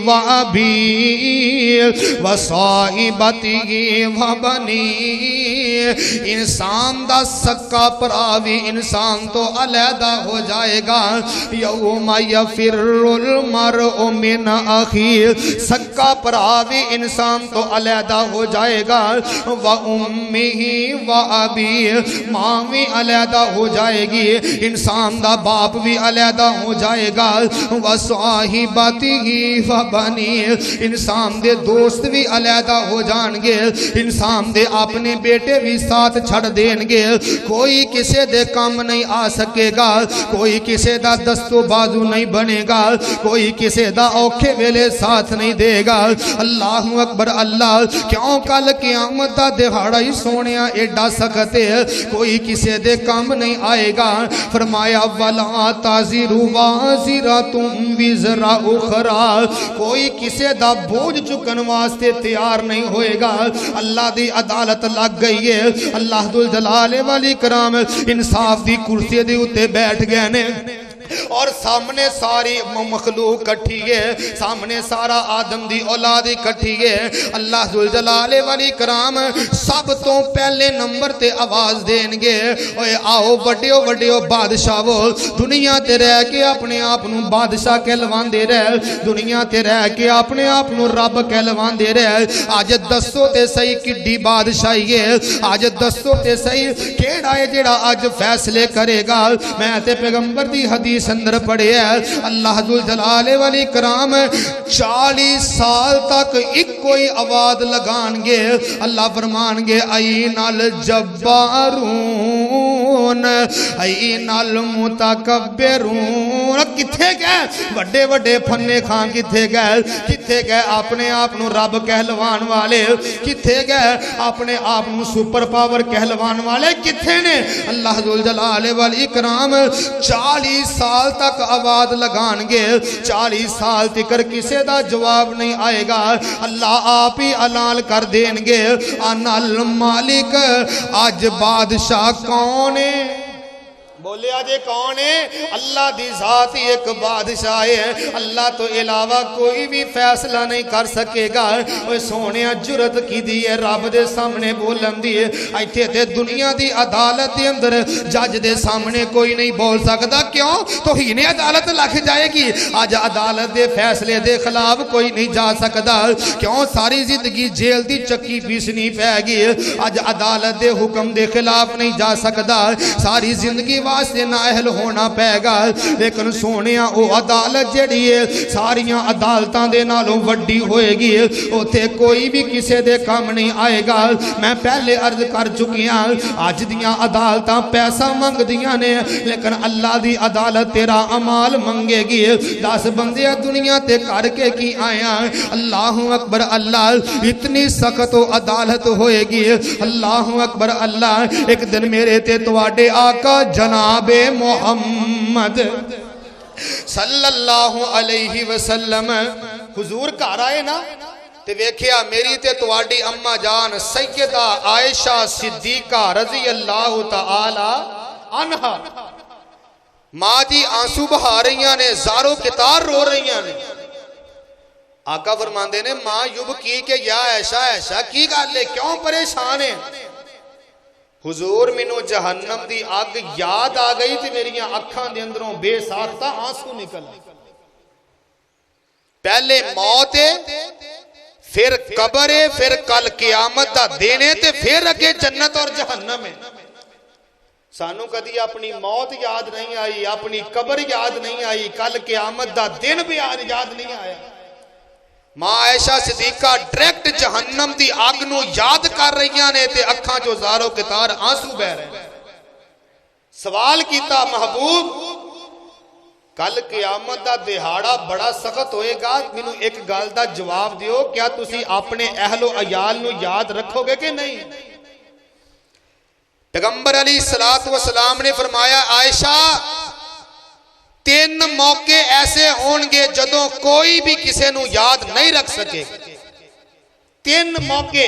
وَأَبِيهِ وَصَائِبَتِهِ وَبَنِيهِ انسان دا سکا پراوی انسان تو علیحدہ ہو جائے گا یوم یفر المرء من اخی سکا پراوی انسان تو علیحدہ ہو جائے گا وَأُمِّهِ وَأَبِيهِ ماں بھی علیحدہ ہو جائے گی انسان دا باپ بھی علیحدہ ہو جائے گا وَصَاحِبَتِهِ وَبَنِيهِ انسان دے دوست بھی علیحدہ ہو جان گے انسان دے اپنے بیٹے بھی ساتھ چھڑ دین گے کوئی کسے دے کام نہیں آ سکے گا کوئی کسے دا دست و بازو نہیں بنے گا کوئی کسے دا اوکھے ویلے ساتھ نہیں دے گا اللہ اکبر اللہ کیوں کل قیامت دا دہاڑا ہی سونیا ایڈا سخت ہے کوئی کسے دے کام نہیں آئے گا فرمایا وَلَا تَزِرُ وَازِرَةٌ وِزْرَ اُخْرَى کوئی کسے دا بوجھ چکن واسطے تیار نہیں ہوئے گا اللہ دی عدالت لگ گئی ہے اللہ ذوالجلال والاکرام انصاف دی کرسی دے اتے بیٹھ گئے نے اور سامنے ساری مخلوق کٹھی ہے، سامنے سارا آدم دی اولاد کٹھی ہے۔ اللہ ذوالجلال والاکرام سب تو پہلے نمبر تے آواز دین گے، اوے آؤ وڈیو وڈیو بادشاہو، دنیا تے رہ کے اپنے آپ نو بادشاہ کہلوان دے رہے، دنیا تے رہ کے اپنے آپ نو رب کہلوان دے رہے۔ آج دسو تے صحیح کڈی بادشاہی ہے، آج دسو تے صحیح کیڑا ہے جیڑا آج فیصلے کرے گا۔ میں تے پیغمبر دی حدیث اندر پڑھے ہے، اللہ ذوالجلال والاکرام 40 سال تک ایک کوئی آواز لگان گے، اللہ فرمان گے این الجبارون این المتکبرون۔ کتھے گئے وڈے وڈے پھنے خان، کتھے گئے اپنے آپ نو رب کہلوان والے، کتھے گئے اپنے آپ نو سپر پاور کہلوان والے، کتھے نے؟ اللہ ذوالجلال والاکرام 40 سال تک آواز لگان گے، 40 سال تکر کسے دا جواب نہیں آئے گا، اللہ آپ ہی اعلان کر دیں گے انا المالک، آج بادشاہ کون ہے؟ بولے آجے کون ہے؟ اللہ دی ذات ہی ایک بادشاہ ہے، اللہ تو علاوہ کوئی بھی فیصلہ نہیں کر سکے گا۔ اوہ سونے جرت کی دیئے رب دے سامنے بولن دیئے، ایتھے تے دنیا دی عدالت دے اندر جج دے سامنے کوئی نہیں بول سکتا، کیوں؟ تو ہی نے عدالت لکھ جائے گی، آج عدالت دے فیصلے دے خلاف کوئی نہیں جا سکتا، کیوں؟ ساری زندگی جیل دی چکی پیسنی پہ گی، آج عدالت دے حکم دے خلاف نہیں جا سکتا، ساری زندگی واسطے نااہل ہونا پے گا۔ لیکن سونیاں او عدالت جڑی ہے ساریاں عدالتاں دے نالوں وڈی ہوئے گی، اوتھے کوئی بھی کسے دے کام نہیں آئے گا۔ میں پہلے عرض کر چکیاں آج دیاں عدالتاں پیسہ منگ دیاں نے، لیکن اللہ دی عدالت تیرا عمال منگے گی۔ 10 بندے دنیا تے کر کے کی آیا، اللہ اکبر اللہ، اتنی سخت عدالت ہوئے گی، اللہ اکبر اللہ۔ ایک دن میرے تے تواڈے آقا جناب محمد صلی اللہ علیہ وسلم حضور گھر آئے نا تے ویکھیا میری تے تواڈی اما جان سیدہ عائشہ صدیقہ رضی اللہ تعالی عنہا ماں جی آنسو بہا رہیاں نے، زارو کتار رو رہیاں نے۔ آقا فرماندے نے ماں یوب کی کہ یا عائشہ عائشہ کی گالے کیوں پریشان ہے؟ حضور منو جہنم دی آگ یاد آ گئی تھی، میریاں اکھاں دے اندروں بے ساختہ آنسو نکل، پہلے موت ہے، پھر قبر ہے، پھر کل قیامت دا دینے تے پھر اگے جنت اور جہنم ہے۔ سانو کدی اپنی موت یاد نہیں آئی، اپنی قبر یاد نہیں آئی، کل قیامت دا دن بھی یاد نہیں آیا۔ ماں عائشہ صدیقہ ڈریکٹ جہنم دی آگ نو یاد کر رہیاں نے تے اکھاں جو زارو کتار آنسو بہ رہے ہیں۔ سوال کیتا محبوب کل قیامت دا دہاڑا بڑا سخت ہوئے گا، مینوں ایک گل دا جواب دیو، کیا تسی اپنے اہل و عیال نو یاد رکھو گے کہ نہیں؟ پیغمبر علیہ السلام نے فرمایا عائشہ 3 موقع ایسے ہونگے جدوں کوئی بھی کسے نو یاد نہیں رکھ سکے۔ 3 موقع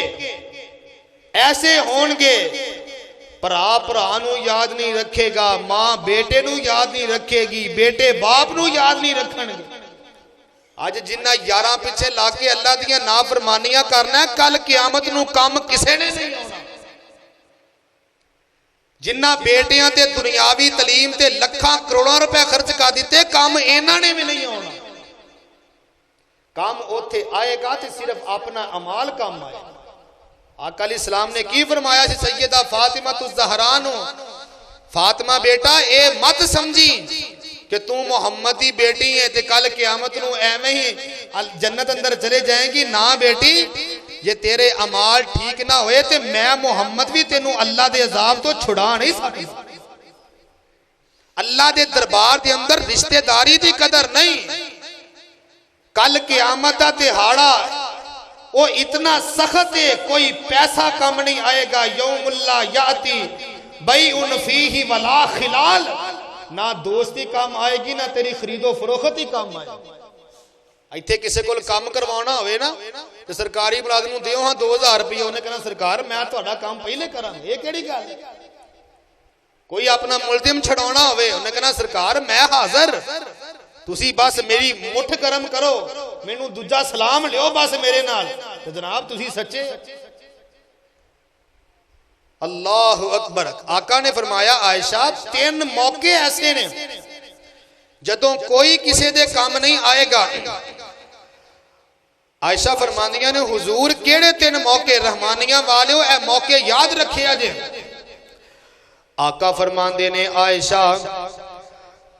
ایسے ہونگے، پرا نو یاد نہیں رکھے گا، ماں بیٹے نو یاد نہیں رکھے گی، بیٹے باپ نو یاد نہیں رکھن گے۔ آج جنہ یاراں پیچھے لاکے اللہ دیاں نافرمانیاں کرنا ہے، کل قیامت نو کام کسے نے نہیں ہونا۔ جنہ بیٹیاں تے دنیاوی تعلیم تے لکھاں کروڑوں روپے خرچ کا دیتے، کام اینا نے بھی نہیں ہونا۔ کام اوتھے آئے گا تے صرف اپنا عمال کام آئے گا۔ آقا علیہ السلام نے کی فرمایا سی سیدہ فاطمہ الزہرا نو، فاطمہ بیٹا اے مت سمجھی کہ تو محمد دی بیٹی ہے تے کل قیامت نو ایویں ہی جنت اندر چلے جائیں گی، نہ بیٹی یہ تیرے عمال ٹھیک نہ ہوئے تے میں محمد بھی تینوں اللہ دے عذاب تو چھڑا نہیں سکتی۔ اللہ دے دربار دے اندر رشتہ داری دی قدر نہیں۔ کل قیامت دا دہاڑا وہ اتنا سخت ہے، کوئی پیسہ کم نہیں آئے گا۔ یوم اللہ یاتی بیعن فیہ ولا خلال، نہ دوستی کام آئے گی، نہ تیری خرید و فروخت ہی کام آئے گی۔ ایتھے کسے کول کام کروانا ہوئے نا تو سرکاری ملازم نوں دیو ہاں 2000 روپے، انہیں کہنا سرکار میں تہاڈا کام پہلے کراں، یہ کیڑی گل ہے؟ کوئی اپنا ملزم چھڑانا ہوئے انہیں کہنا سرکار میں حاضر تسی بس میری مٹھ کرم کرو مینوں دوجا سلام لیو بس میرے نال تو جناب تسی سچے اللہ اکبر آقا نے فرمایا عائشہ 3 موقع ایسے نے جدوں کوئی کسی دے کام نہیں آئے گا عائشہ فرماندیاں نے حضور کیڑے 3 موقع رحمانیاں والے اے موقع یاد رکھے آجے آقا فرماندے نے عائشہ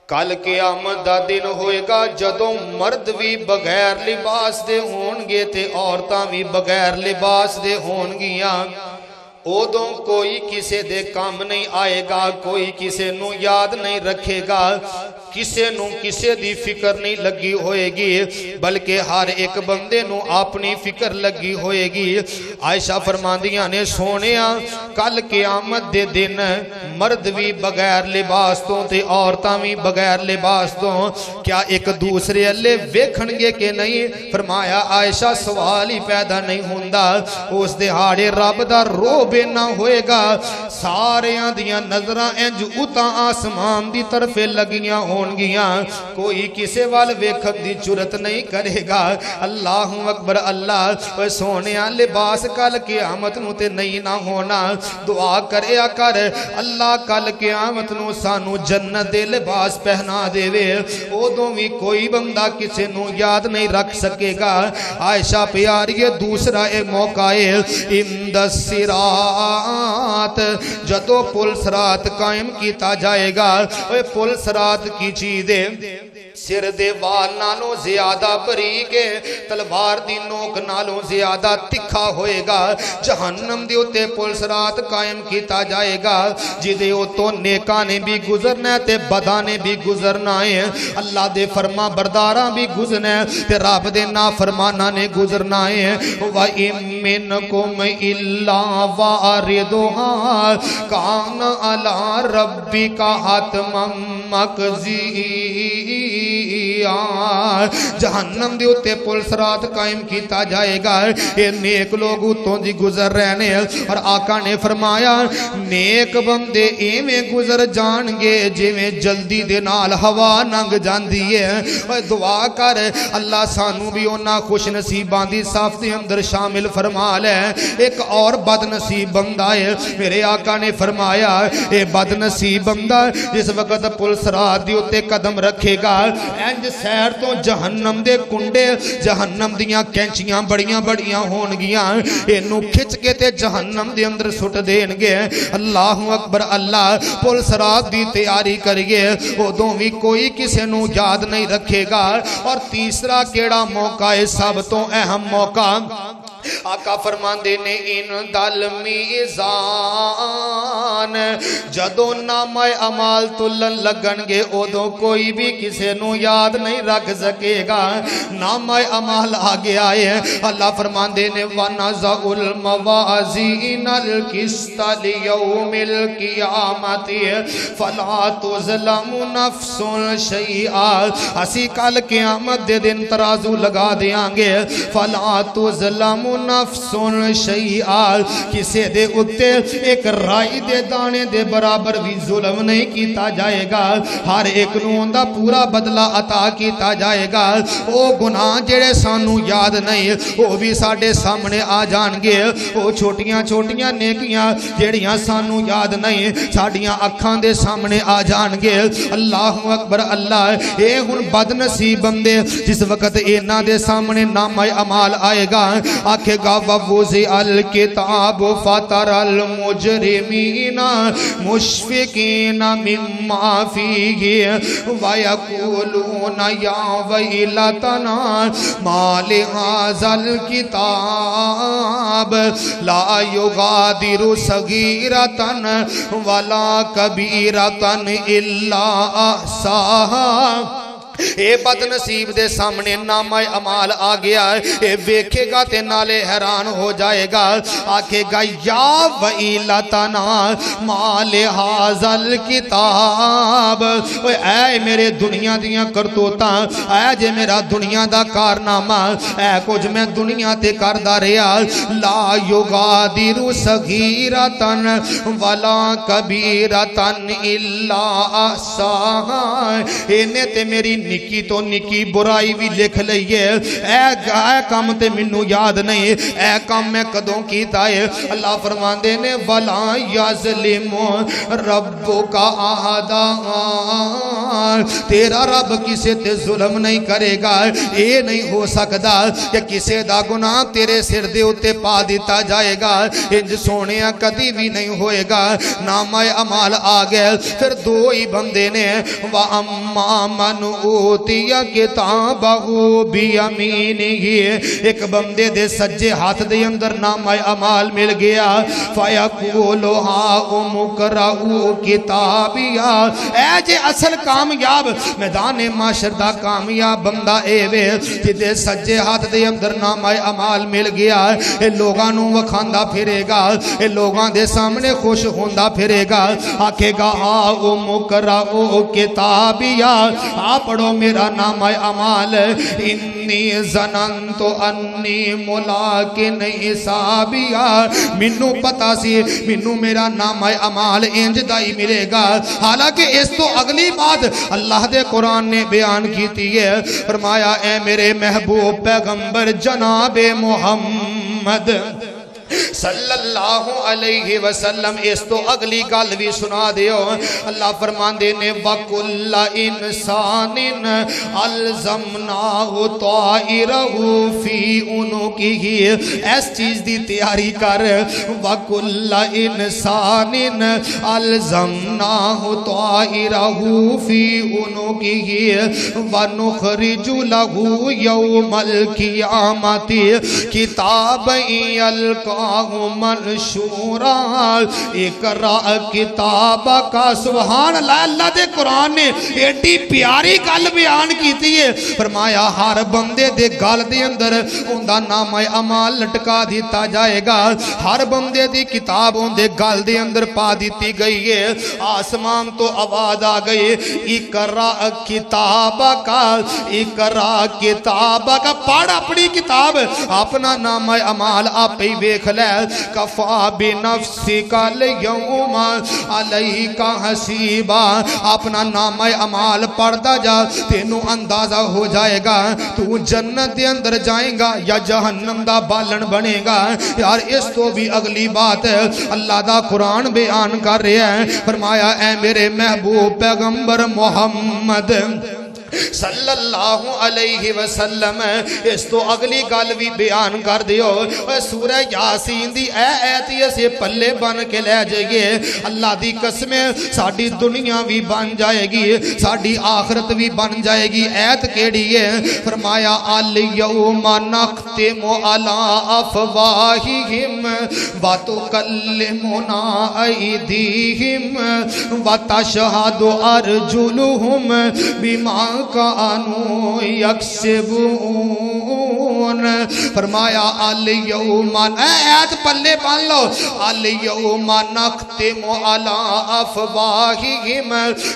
کل قیامت دا دن ہوئے گا جدوں مرد بھی بغیر لباس دے ہونگے تے عورتاں بھی بغیر لباس دے ہونگیاں اودوں کوئی کسے دے کام نہیں آئے گا کوئی کسے نو یاد نہیں رکھے گا کسے نو کسے دی فکر نہیں لگی ہوئے گی بلکہ ہر ایک بندے نو اپنی فکر لگی ہوئے گی عائشہ فرماندیاں نے سونیاں کل قیامت دے دن مرد بھی بغیر لباس تو تے عورتاں بھی بغیر لباس تو کیا ایک دوسرے اللہ ویکھن گے کہ نہیں فرمایا عائشہ سوال ہی پیدا نہیں ہوندا اس دہاڑے رب دا روب نہ ہوئے گا سارے دیاں نظرہ انج اتا آسمان دی طرف لگیاں ہونگیاں کوئی کسے وال ویکھن دی جرت نہیں کرے گا اللہ اکبر اللہ سونیاں لباس کل قیامت نو تے نہیں نہ ہونا دعا کریا کر اللہ کل قیامت نو سانو جنت دے لباس پہنا دے وے اودوں بھی کوئی بندہ کسے نو یاد نہیں رکھ سکے گا عائشہ پیاری دوسرا ایک موقع ہے اند الصراط جدو پل صراط قائم کیتا جائے گا پل صراط کی چیزیں سر دے وال نالوں زیادہ بریک ہے تلوار دی نوک نالوں زیادہ تکھا ہوئے گا جہنم دے اتے پل صراط قائم کیتا جائے گا جدے اتو نیکانے بھی گزرنا ہے تے بدانے بھی گزرنا ہے اللہ دے فرما برداراں بھی گزرنا ہے تے رب دے نافرماناں نے گزرنا ہے وَإِن مِّنكُمْ إِلَّا وَارِدُهَا كَانَ عَلَى رَبِّكَ حَتْمًا مَّقْضِيًّا جہنم دے اتے پل صراط قائم کیتا جائے گا اے نیک لوگ اتوں دی گزر رہنے اور آقا نے فرمایا نیک بندے ایویں گزر جان گے جویں جلدی دے نال ہوا ننگ جاندی ہے اور دعا کر اللہ سانو بھی اونا خوش نصیباں دی صف دے اندر شامل فرما لے ایک اور بد نصیب بندہ ہے میرے آقا نے فرمایا اے بد نصیب بندہ جس وقت پل صراط دی اتے قدم رکھے گا انج سیر تو جہنم دے کنڈے جہنم دیاں کینچیاں بڑیاں بڑیاں ہونگیاں اینو کھچ کے تے جہنم دے اندر سٹ دینگے اللہ اکبر اللہ پل صراط دی تیاری کریے ادوں بھی کوئی کسے نو یاد نہیں رکھے گا اور تیسرا کیڑا موقع ہے سب تو اہم موقع آقا فرماندے نے ان دل میزان جدو نام عمال تلن لگن گے ادو کوئی بھی کسے نو یاد نہیں رکھ سکے گا نام عمال آگے آئے اللہ فرماندے نے وَنَزَعُ الْمَوَازِينَ الْقِسْطَ لِيَوْمِ الْقِيَامَةِ فَلَا تُظْلَمُ نَفْسٌ شَيْئًا اسی کل قیامت دے دن ترازو لگا دیاں گے فَلَا تُظْلَمُ نفس شیئا کسے دے اتے ایک رائی دے دانے دے برابر بھی ظلم نہیں کیتا جائے گا ہر ایک نو اندہ پورا بدلہ عطا کیتا جائے گا او گناہ جڑے سانو یاد نہیں وہ بھی ساڑے سامنے آ جان گے وہ چھوٹیاں چھوٹیاں نیکیاں جڑیاں سانو یاد نہیں ساڑیاں اکھاں دے سامنے آ جان گے اللہ اکبر اللہ اے ہن بد نصیب بندے جس وقت اینا دے سامنے نام اعمال آئے گا آکھے گا وَوُزِعَ الْكِتَابُ فَتَرَ الْمُجْرِمِينَ مُشْفِقِينَ مِمَّا فِيهِ وَيَقُولُونَ يَا وَيْلَتَنَا مَا لِهَذَا الْكِتَابِ لَا يُغَادِرُ صَغِيرَةً وَلَا كَبِيرَةً إِلَّا أَحْصَاهَا اے بد نصیب دے سامنے نامہ اعمال آ گیا اے ویکھے گا تے نالے حیران ہو جائے گا آکھے گا یا ویلتنا مال حاضل کتاب اے میرے دنیا دیاں کرتوتاں اے جے میرا دنیا دا کارنامہ اے کچھ میں دنیا تے کردا رہیا لا یغادر صغیرتن ولا کبیرتن الا احصاہا اینے تے میری نکی تو نکی برائی بھی لکھ لئیے اے کام تے منو یاد نہیں اے کام میں کدوں کیتا ہے اللہ فرماندے نے وَلَا يَظْلِمُ رَبُّكَ أَحَدًا تیرا رب کسے تے ظلم نہیں کرے گا اے نہیں ہو سکدا کہ کسے دا گناہ تیرے سر دے اتے پا دیتا جائے گا انج سونیا کدی بھی نہیں ہوئے گا نامہ اعمال آ گئے پھر دو ہی بندے نے وَأَمَّا مَنْ اوتیا کتابہو بیمینہ ایک بندے دے سجے ہاتھ دے اندر نامہ اعمال مل گیا فَيَقُولُ هَاؤُمُ اقْرَءُوا کتابیا اے جے اصل کامیاب میدان معاشر دا کامیاب بندہ اے وے جدے سجے ہاتھ دے اندر نامہ اعمال مل گیا اے لوگاں نو وکھاندا پھرے گا اے لوگاں دے سامنے خوش ہوندا پھرے گا آکھے گا هَاؤُمُ اقْرَءُوا کتابیا پڑھو میرا نامہ اعمال انی ظننت انی ملاقٍ حسابیا منو پتا سی منو میرا نامہ اعمال انج دائی ملے گا حالانکہ اس تو اگلی بات اللہ دے قرآن نے بیان کیتی ہے فرمایا اے میرے محبوب پیغمبر جناب محمد صلی اللہ علیہ وسلم اس تو اگلی گل بھی سنا دیو اللہ فرماندے نے وَكُلَّ إِنسَانٍ أَلْزَمْنَاهُ طَائِرَهُ فِي عُنُقِهِ اس چیز دی تیاری کر وَكُلَّ إِنسَانٍ أَلْزَمْنَاهُ طَائِرَهُ فِي عُنُقِهِ وَنُخْرِجُ لَهُ يَوْمَ الْقِيَامَةِ كِتَابًا يَلْقَاهُ منشورا اقرأ کتاب کا سبحان اللہ اللہ دے قرآن نے ایڈی پیاری گل بیان کیتی ہے فرمایا ہر بندے دے گل دے اندر اوندا نامہ اعمال لٹکا دیتا جائے گا ہر بندے دی کتاب اندے گل دے اندر پا دیتی گئی ہے آسمان تو آواز آ گئی اقرأ کتاب کا پڑھ اپنی کتاب اپنا نامہ اعمال آپ ہی ویکھ لے کفا بنفسک الیوم علیک حسیبا اپنا نامہ اعمال پڑھدا جا تینوں اندازہ ہو جائے گا تو جنت دے اندر جائیں گا یا جہنم دا بالن بنے گا یار اس تو بھی اگلی بات ہے اللہ دا قرآن بیان کر رہا ہے فرمایا اے میرے محبوب پیغمبر محمد صلی اللہ علیہ وسلم اس تو اگلی گل بھی بیان کر دیو سورہ یاسین دی اے ایتی اسے پلے بن کے لے جائیے اللہ دی قسمیں ساڑی دنیا بھی بن جائے گی ساڑی آخرت بھی بن جائے گی ایت کیڑی ہے فرمایا الیوم نختم علی افواہہم وتکلمنا ایدیہم وتشہد ارجلہم بما کانو یکسبون فرمایا الیوم ایت پلے بن لو الیوم نختم علی افواہہم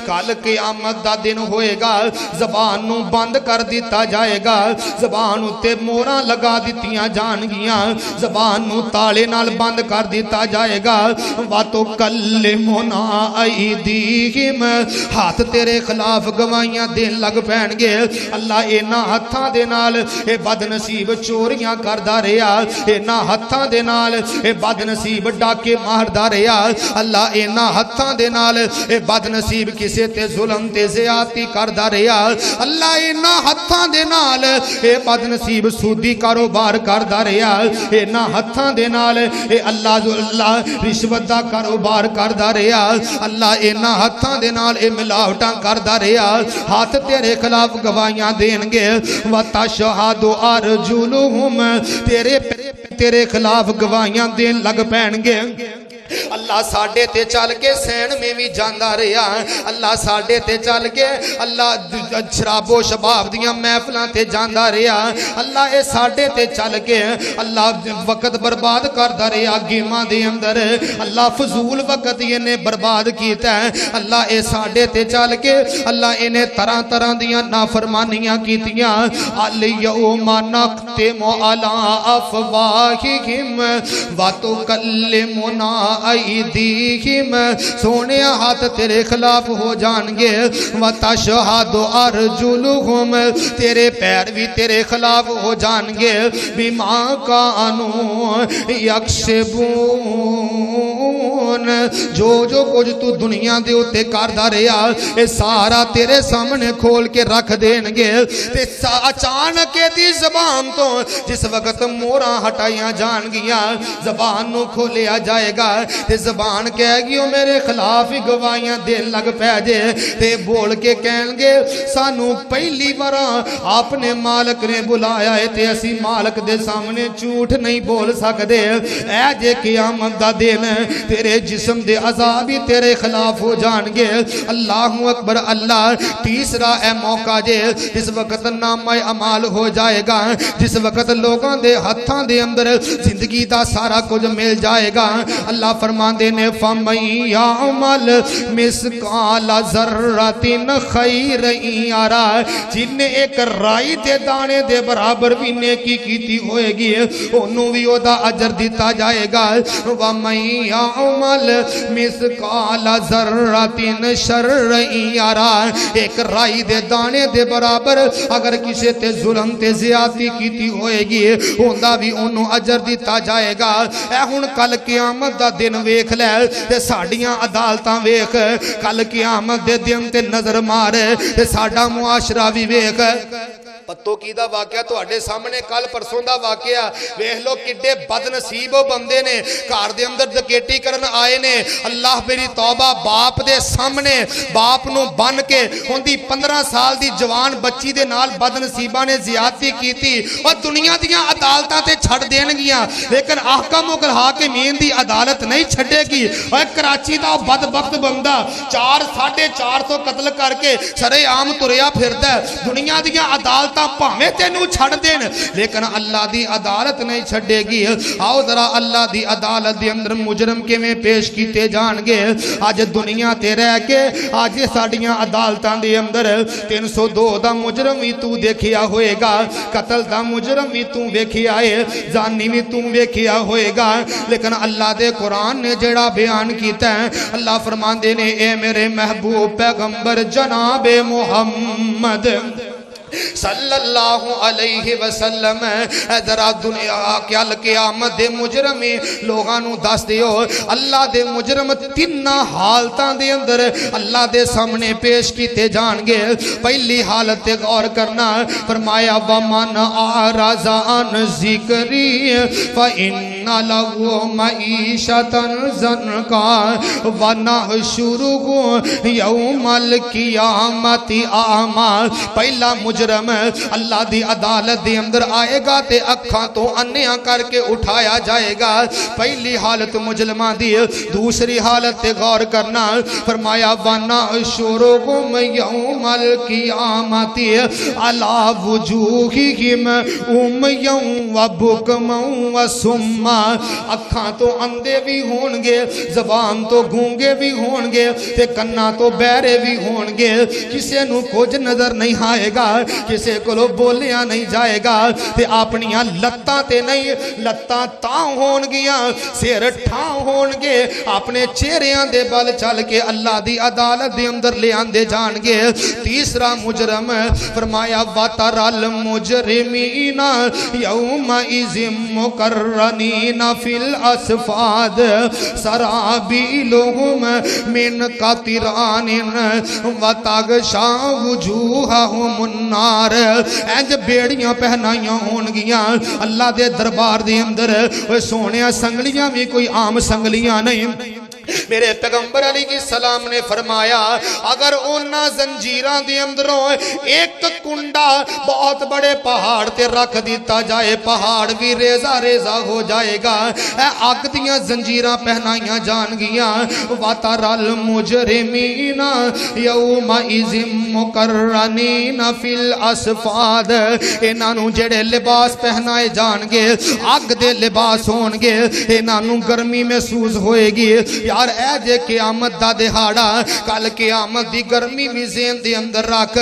کل قیامت دا دن ہوئے گا زبان نو بند کر دیتا جائے گا زبان اتے موراں لگا دیتیاں جان گیاں زبان نو تالے نال بند کر دیتا جائے گا وَتُكَلِّمُنَا أَيْدِيهِمْ ہاتھ تیرے خلاف گواہیاں دین لگ پہن گے اللہ اینا ہتھاں دے نال اے بد نصیب چوریاں کردہ رہیا اینا ہتھاں دے نال اے بد نصیب ڈاکے ماردہ رہیا اللہ اینا ہتھاں دے نال اے بد نصیب کسے تے ظلم تے زیادتی کردہ رہیا اللہ اینا ہتھاں دے نال اے بد نصیب سودی کاروبار کردہ رہیا اینا ہتھاں دے نال اے اللہ رشوت دا کاروبار کردہ رہیا اللہ اینا ہتھاں دے نال اے ملاوٹاں کردہ رہیا ہاتھ تیرے خلاف گواہیاں دیں گے وَتَشْهَدُ أَرْجُلُهُمْ تیرے خلاف گواہیاں دین لگ پہن گے اللہ اللہ ساڈے تے چل کے سین میں بھی جاندا رہیا اللہ ساڈے تے چل کے اللہ شراب و شباب دیاں محفلاں تے جاندا رہیا اللہ اے ساڈے تے چل کے اللہ وقت برباد کردا رہیا گیماں دے اندر اللہ فضول وقت نے برباد کیتا ہے اللہ اے ساڈے تے چل کے اللہ انہیں طرح طرح دیاں نافرمانیاں کیتیاں الیوم نختم علی افواہہم وتکلمنا ایدیہم سونے ہاتھ تیرے خلاف ہو جان گے وتشہد ارجلہم تیرے پیر بھی تیرے خلاف ہو جان گے بما کانوا یکسبون جو کچھ تو دنیا دے اوتے کردا رہیا اے سارا تیرے سامنے کھول کے رکھ دین گے تے اچانک دی زبان تو جس وقت موراں ہٹائیاں جان گیا زبان نو کھولیا جائے گا تے زبان کہے گی او میرے خلاف ہی گواہیاں دین لگ پے جے تے بول کے کہن گے سانو پہلی بار آپ نے مالک نے بلایا ہے تے اسی مالک دے سامنے جھوٹ نہیں بول سکدے اے جے قیامت دا دن تیرے جسم دے عذاب ہی تیرے خلاف ہو جان گے اللہ اکبر اللہ تیسرا اے موقع جے جس وقت نامہ اعمال ہو جائے گا جس وقت لوگاں دے ہتھاں دے اندر زندگی دا سارا کچھ مل جائے گا اللہ فرماندے نے فَمَن يَعْمَلْ مِثْقَالَ ذَرَّةٍ خَيْرًا يَرَهُ جن نے ایک رائی دے دانے دے برابر بھی نیکی کیتی ہوئے گی انہوں بھی او دا اجر دیتا جائے گا وَمَن يَعْمَلْ مِثْقَالَ ذَرَّةٍ شَرًّا يَرَهُ ایک رائی دے دانے دے برابر اگر کسی تے ظلم تے زیادتی کیتی ہوئے گی ہوندا بھی انہوں اجر دیتا جائے گا اے ہن کل قیامت دا دن ویکھ لے تے ساڈیاں عدالتاں ویکھ کل قیامت دے دن تے نظر مار تے ساڈا معاشرہ بھی ویکھ پتو کی دا واقعہ تو اڈے سامنے کل پرسوں دا واقعہ ویکھ لو کڈے بد نصیب بندے نے گھر دے اندر ڈکیٹی کرن آئے نے اللہ میری توبہ باپ دے سامنے باپ نو بن کے ہوندی 15 سال دی جوان بچی دے نال بد نصیباں نے زیادتی کیتی اور دنیا دیاں عدالتاں تے چھڑ دین گیاں لیکن احکام الحاکمین دی عدالت نہیں چھڈے گی اور کراچی دا بدبخت بندہ 450 قتل کر کے سرے عام تریا پھردا ہے دنیا دیاں عدالت پاویں تینوں چھڑ دین لیکن اللہ دی عدالت نہیں چھڑے گی آؤ ذرا اللہ دی عدالت دی اندر مجرم کیویں پیش کیتے جان گے آج دنیا تے رہ کے آج ساڈیاں عدالتاں دے اندر 302 دا مجرم بھی تو دیکھیا ہوئے گا قتل دا مجرم بھی تو ویکھیا ہے زانی بھی تو ویکھیا ہوئے گا لیکن اللہ دے قرآن نے جڑا بیان کیتا ہے اللہ فرماندے نے اے میرے محبوب پیغمبر جناب محمد صلی اللہ علیہ وسلم ذرا دنیا کیال قیامت دے مجرمی لوگانو دس دیو اللہ دے مجرم تین حالتاں دے اندر اللہ دے سامنے پیش کیتے جان گے پہلی حالت تے غور کرنا فرمایا وَمَنْ أَعْرَضَ عَنْ ذِكْرِي فَإِنَّ لَهُ مَعِيشَةً ضَنْكًا وَنَحْشُرُهُ يَوْمَ الْقِيَامَةِ أَعْمَى پہلا مجرم اللہ دی عدالت دی اندر آئے گا تے اکھاں تو انیاں کر کے اٹھایا جائے گا پہلی حالت مجرمہ دی دوسری حالت تے غور کرنا فرمایا وَنَحْشُرُهُمْ يَوْمَ الْقِيَامَةِ عَلَى وُجُوهِهِمْ عُمْيًا وَبُكْمًا وَصُمًّا اکھاں تو اندھے بھی ہون گے زبان تو گونگے بھی ہون گے تے کنا تو بہرے بھی ہون گے کسے نو کچھ نظر نہیں آئے گا کسے کو بولیا نہیں جائے گا تے اپنیاں لتاں تے نہیں لتاں تاں ہون گیاں سیر ٹھاں ہون گے اپنے چہریاں دے بل چل کے اللہ دی عدالت دے اندر لے آندے جان گے تیسرا مجرم فرمایا وَتَرَى الْمُجْرِمِينَ يَوْمَئِذٍ مُقَرَّنِينَ فِي الْأَصْفَادِ سَرَابِيلُهُمْ مِنْ قَطِرَانٍ وَتَغْشَى وُجُوهَهُمُ النَّارِ انج بیڑیاں پہنائیاں ہون گیاں اللہ دے دربار دے اندر سونیاں سنگلیاں بھی کوئی عام سنگلیاں نہیں میرے پیغمبر علیہ السلام نے فرمایا اگر اونا زنجیران دی اندروں ایک کنڈا بہت بڑے پہاڑ تے رکھ دیتا جائے پہاڑ بھی ریزہ ریزہ ہو جائے گا آگ دیاں زنجیران پہنائیاں جان گیاں وَتَرَ الْمُجْرِمِينَ يَوْمَئِذٍ مُقَرَّنِينَ فِي الْأَصْفَادِ انہوں جڑے لباس پہنائے جان گے آگ دے لباس ہون گے انہوں گرمی محسوس ہوئے گی یار اے جے قیامت دا دہاڑا کل قیامت دی گرمی بھی ذہن دے اندر رکھ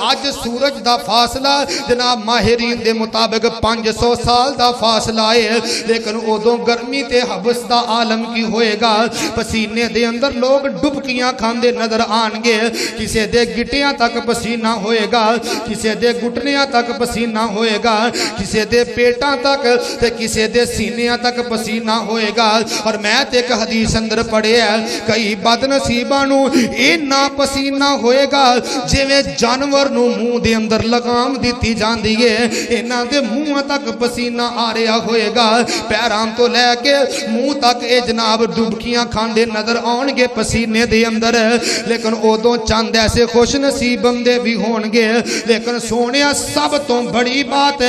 آج سورج دا فاصلہ جناب ماہرین دے مطابق 500 سال دا فاصلہ ہے لیکن ادوں گرمی تے حبس دا عالم کی ہوئے گا پسینے دے اندر لوگ ڈبکیاں کھاندے نظر آن گے کسے دے گٹیاں تک پسینہ ہوئے گا کسے دے گھٹنیاں تک پسینہ ہوئے گا کسے دے پیٹاں تک تے کسے دے سینیاں تک پسینہ ہوئے گا اور میں تے ایک حدیث اندر پڑھے ہے کئی بد نصیبانو اینا پسینہ ہوئے گا جے میں جانور نو منہ دے اندر لگام دیتی جان دیئے اینا دے منہ تک پسینہ آ رہا ہوئے گا پیرام تو لے کے منہ تک اے جناب ڈبکیاں کھاندے نظر آنگے پسینے دے اندر لیکن او دو چاند ایسے خوش نصیب بندے بھی ہونگے لیکن سونیا سب تو بڑی بات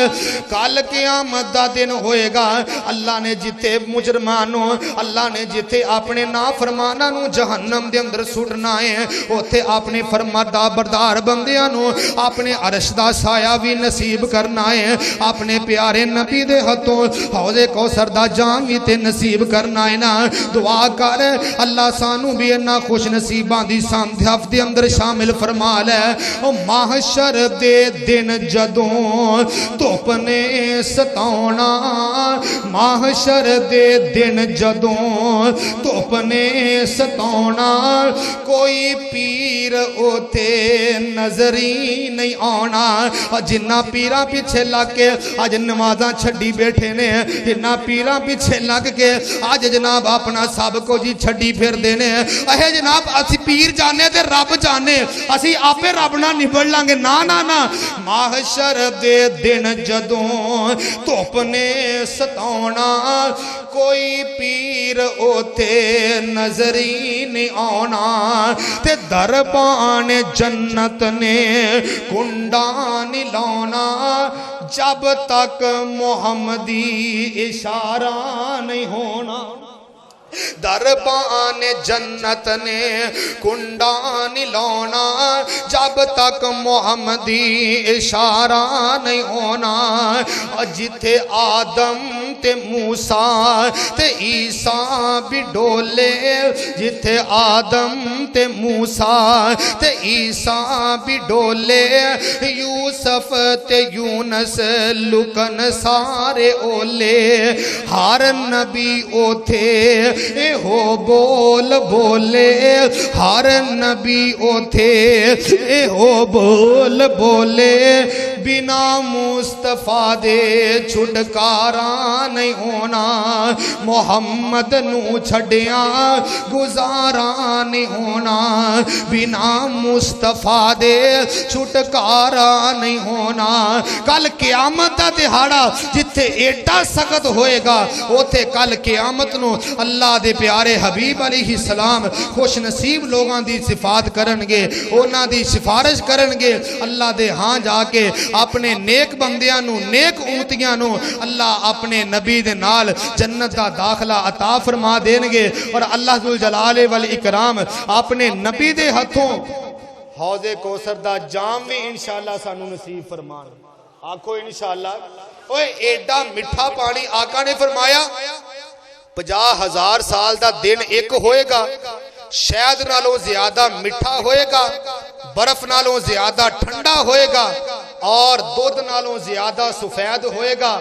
کل قیامت دا دن ہوئے گا اللہ نے جتے مجرمانوں اللہ نے جتے اپنے نافرمانہ نو جہنم دے اندر سٹنا ہے اوتھے اپنے فرماندہ بردار بندیاں نو اپنے عرش دا سایہ بھی نصیب کرنا ہے اپنے پیارے نبی دے ہتھوں حوض کوثر دا جام بھی تے نصیب کرنا ہے نا دعا کر اللہ سانو بھی انہا خوش نصیبان دی سامدھیف دے اندر شامل فرما لے محشر دے دن جدوں توپنے ستاونا محشر دے دن جدوں توپنے ستاونا کوئی پیر اوتے نظری نہیں آنا جنہ پیرہ پیچھے لگ کے آج نمازاں چھڑی بیٹھے نے جنہ پیرہ پیچھے لگ کے آج جناب اپنا سب کو جی چھڑی پھر دینے اے جناب اسی پیر جانے تے رب جانے اسی آپے رب نہ نبڑ لانگے نا نا نا محشر دے دن جدوں توپنے ستاونا کوئی پیر اوتے نظری نہیں آنا تے دربان جنت نے کنڈان لانا جب تک محمدی اشارہ نہیں ہونا دربان جنت نے کنڈان لانا جب تک محمدی اشارہ نہیں ہونا جتھے آدم تے موسیٰ تے عیسیٰ بھی ڈولے جتھے آدم تے موسیٰ تے عیسیٰ بھی ڈولے یوسف تے یونس لکن سارے اولے ہر نبی او تھے اے ہو بول بولے ہر نبی او تھے اے ہو بول بولے بنا مصطفیٰ دے چھٹکارا نہیں ہونا محمد نو چھڑیاں گزارا نہیں ہونا بنا مصطفیٰ دے چھٹکارا نہیں ہونا کل قیامت دا دہاڑا جتھے ایڈا سخت ہوئے گا اوتھے کل قیامت نو اللہ دے پیارے حبیب علیہ السلام خوش نصیب لوگاں دی صفات کرنگے اونا دی سفارش کرنگے اللہ دے ہاں جا کے اپنے نیک بندیاں نو نیک امتیاں نو اللہ اپنے نبی دے نال جنت دا داخلہ عطا فرما دینگے اور اللہ ذوالجلال والاکرام اپنے نبی دے ہتھوں حوض کوثر دا جام بھی انشاءاللہ سانو نصیب فرمان آنکھو انشاءاللہ اوہ ایڈا مٹھا پانی آقا نے فرمایا 50,000 سال دا دن ایک ہوئے گا شہد نالوں زیادہ مٹھا ہوئے گا برف نالوں زیادہ ٹھنڈا ہوئے گا اور دودھ نالوں زیادہ سفید ہوئے گا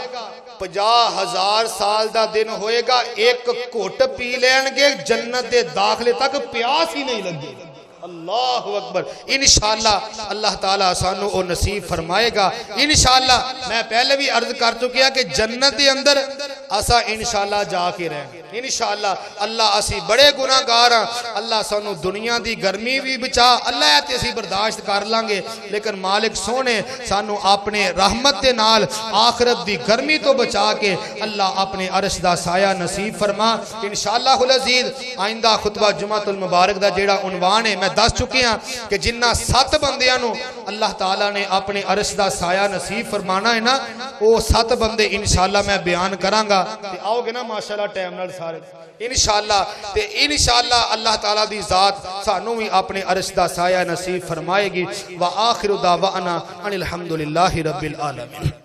50,000 سال دا دن ہوئے گا ایک کوٹ پی لین گے جنت دے داخلے تک پیاس ہی نہیں لگے گا اللہ اکبر انشاءاللہ اللہ تعالیٰ سانو او نصیب فرمائے گا انشاءاللہ میں پہلے بھی عرض کر چکیا کہ جنت دے اندر اسا انشاءاللہ جا کے رہے انشاءاللہ اللہ اسی بڑے گناہگار ہاں اللہ سانو دنیا دی گرمی بھی بچا اللہ تے اسی برداشت کر لانگے لیکن مالک سونے سانو اپنے رحمت دے نال آخرت دی گرمی تو بچا کے اللہ اپنے عرش دا سایہ نصیب فرما انشاءاللہ العزیز آئندہ خطبہ جمعۃ المبارک دا جیڑا عنوان ہے میں دس چکے ہیں کہ جنہ 7 بندیاں نو اللہ تعالیٰ نے اپنے عرش دا سایہ نصیب فرمانا ہے نا وہ 7 بندے انشاءاللہ میں بیان کرانگا تے آؤ گے نا ماشاءاللہ ٹائم نال سارے انشاءاللہ تے انشاءاللہ اللہ تعالیٰ دی ذات سانو بھی اپنے عرش دا سایہ نصیب فرمائے گی وآخر دعوانا ان الحمدللہ رب العالمین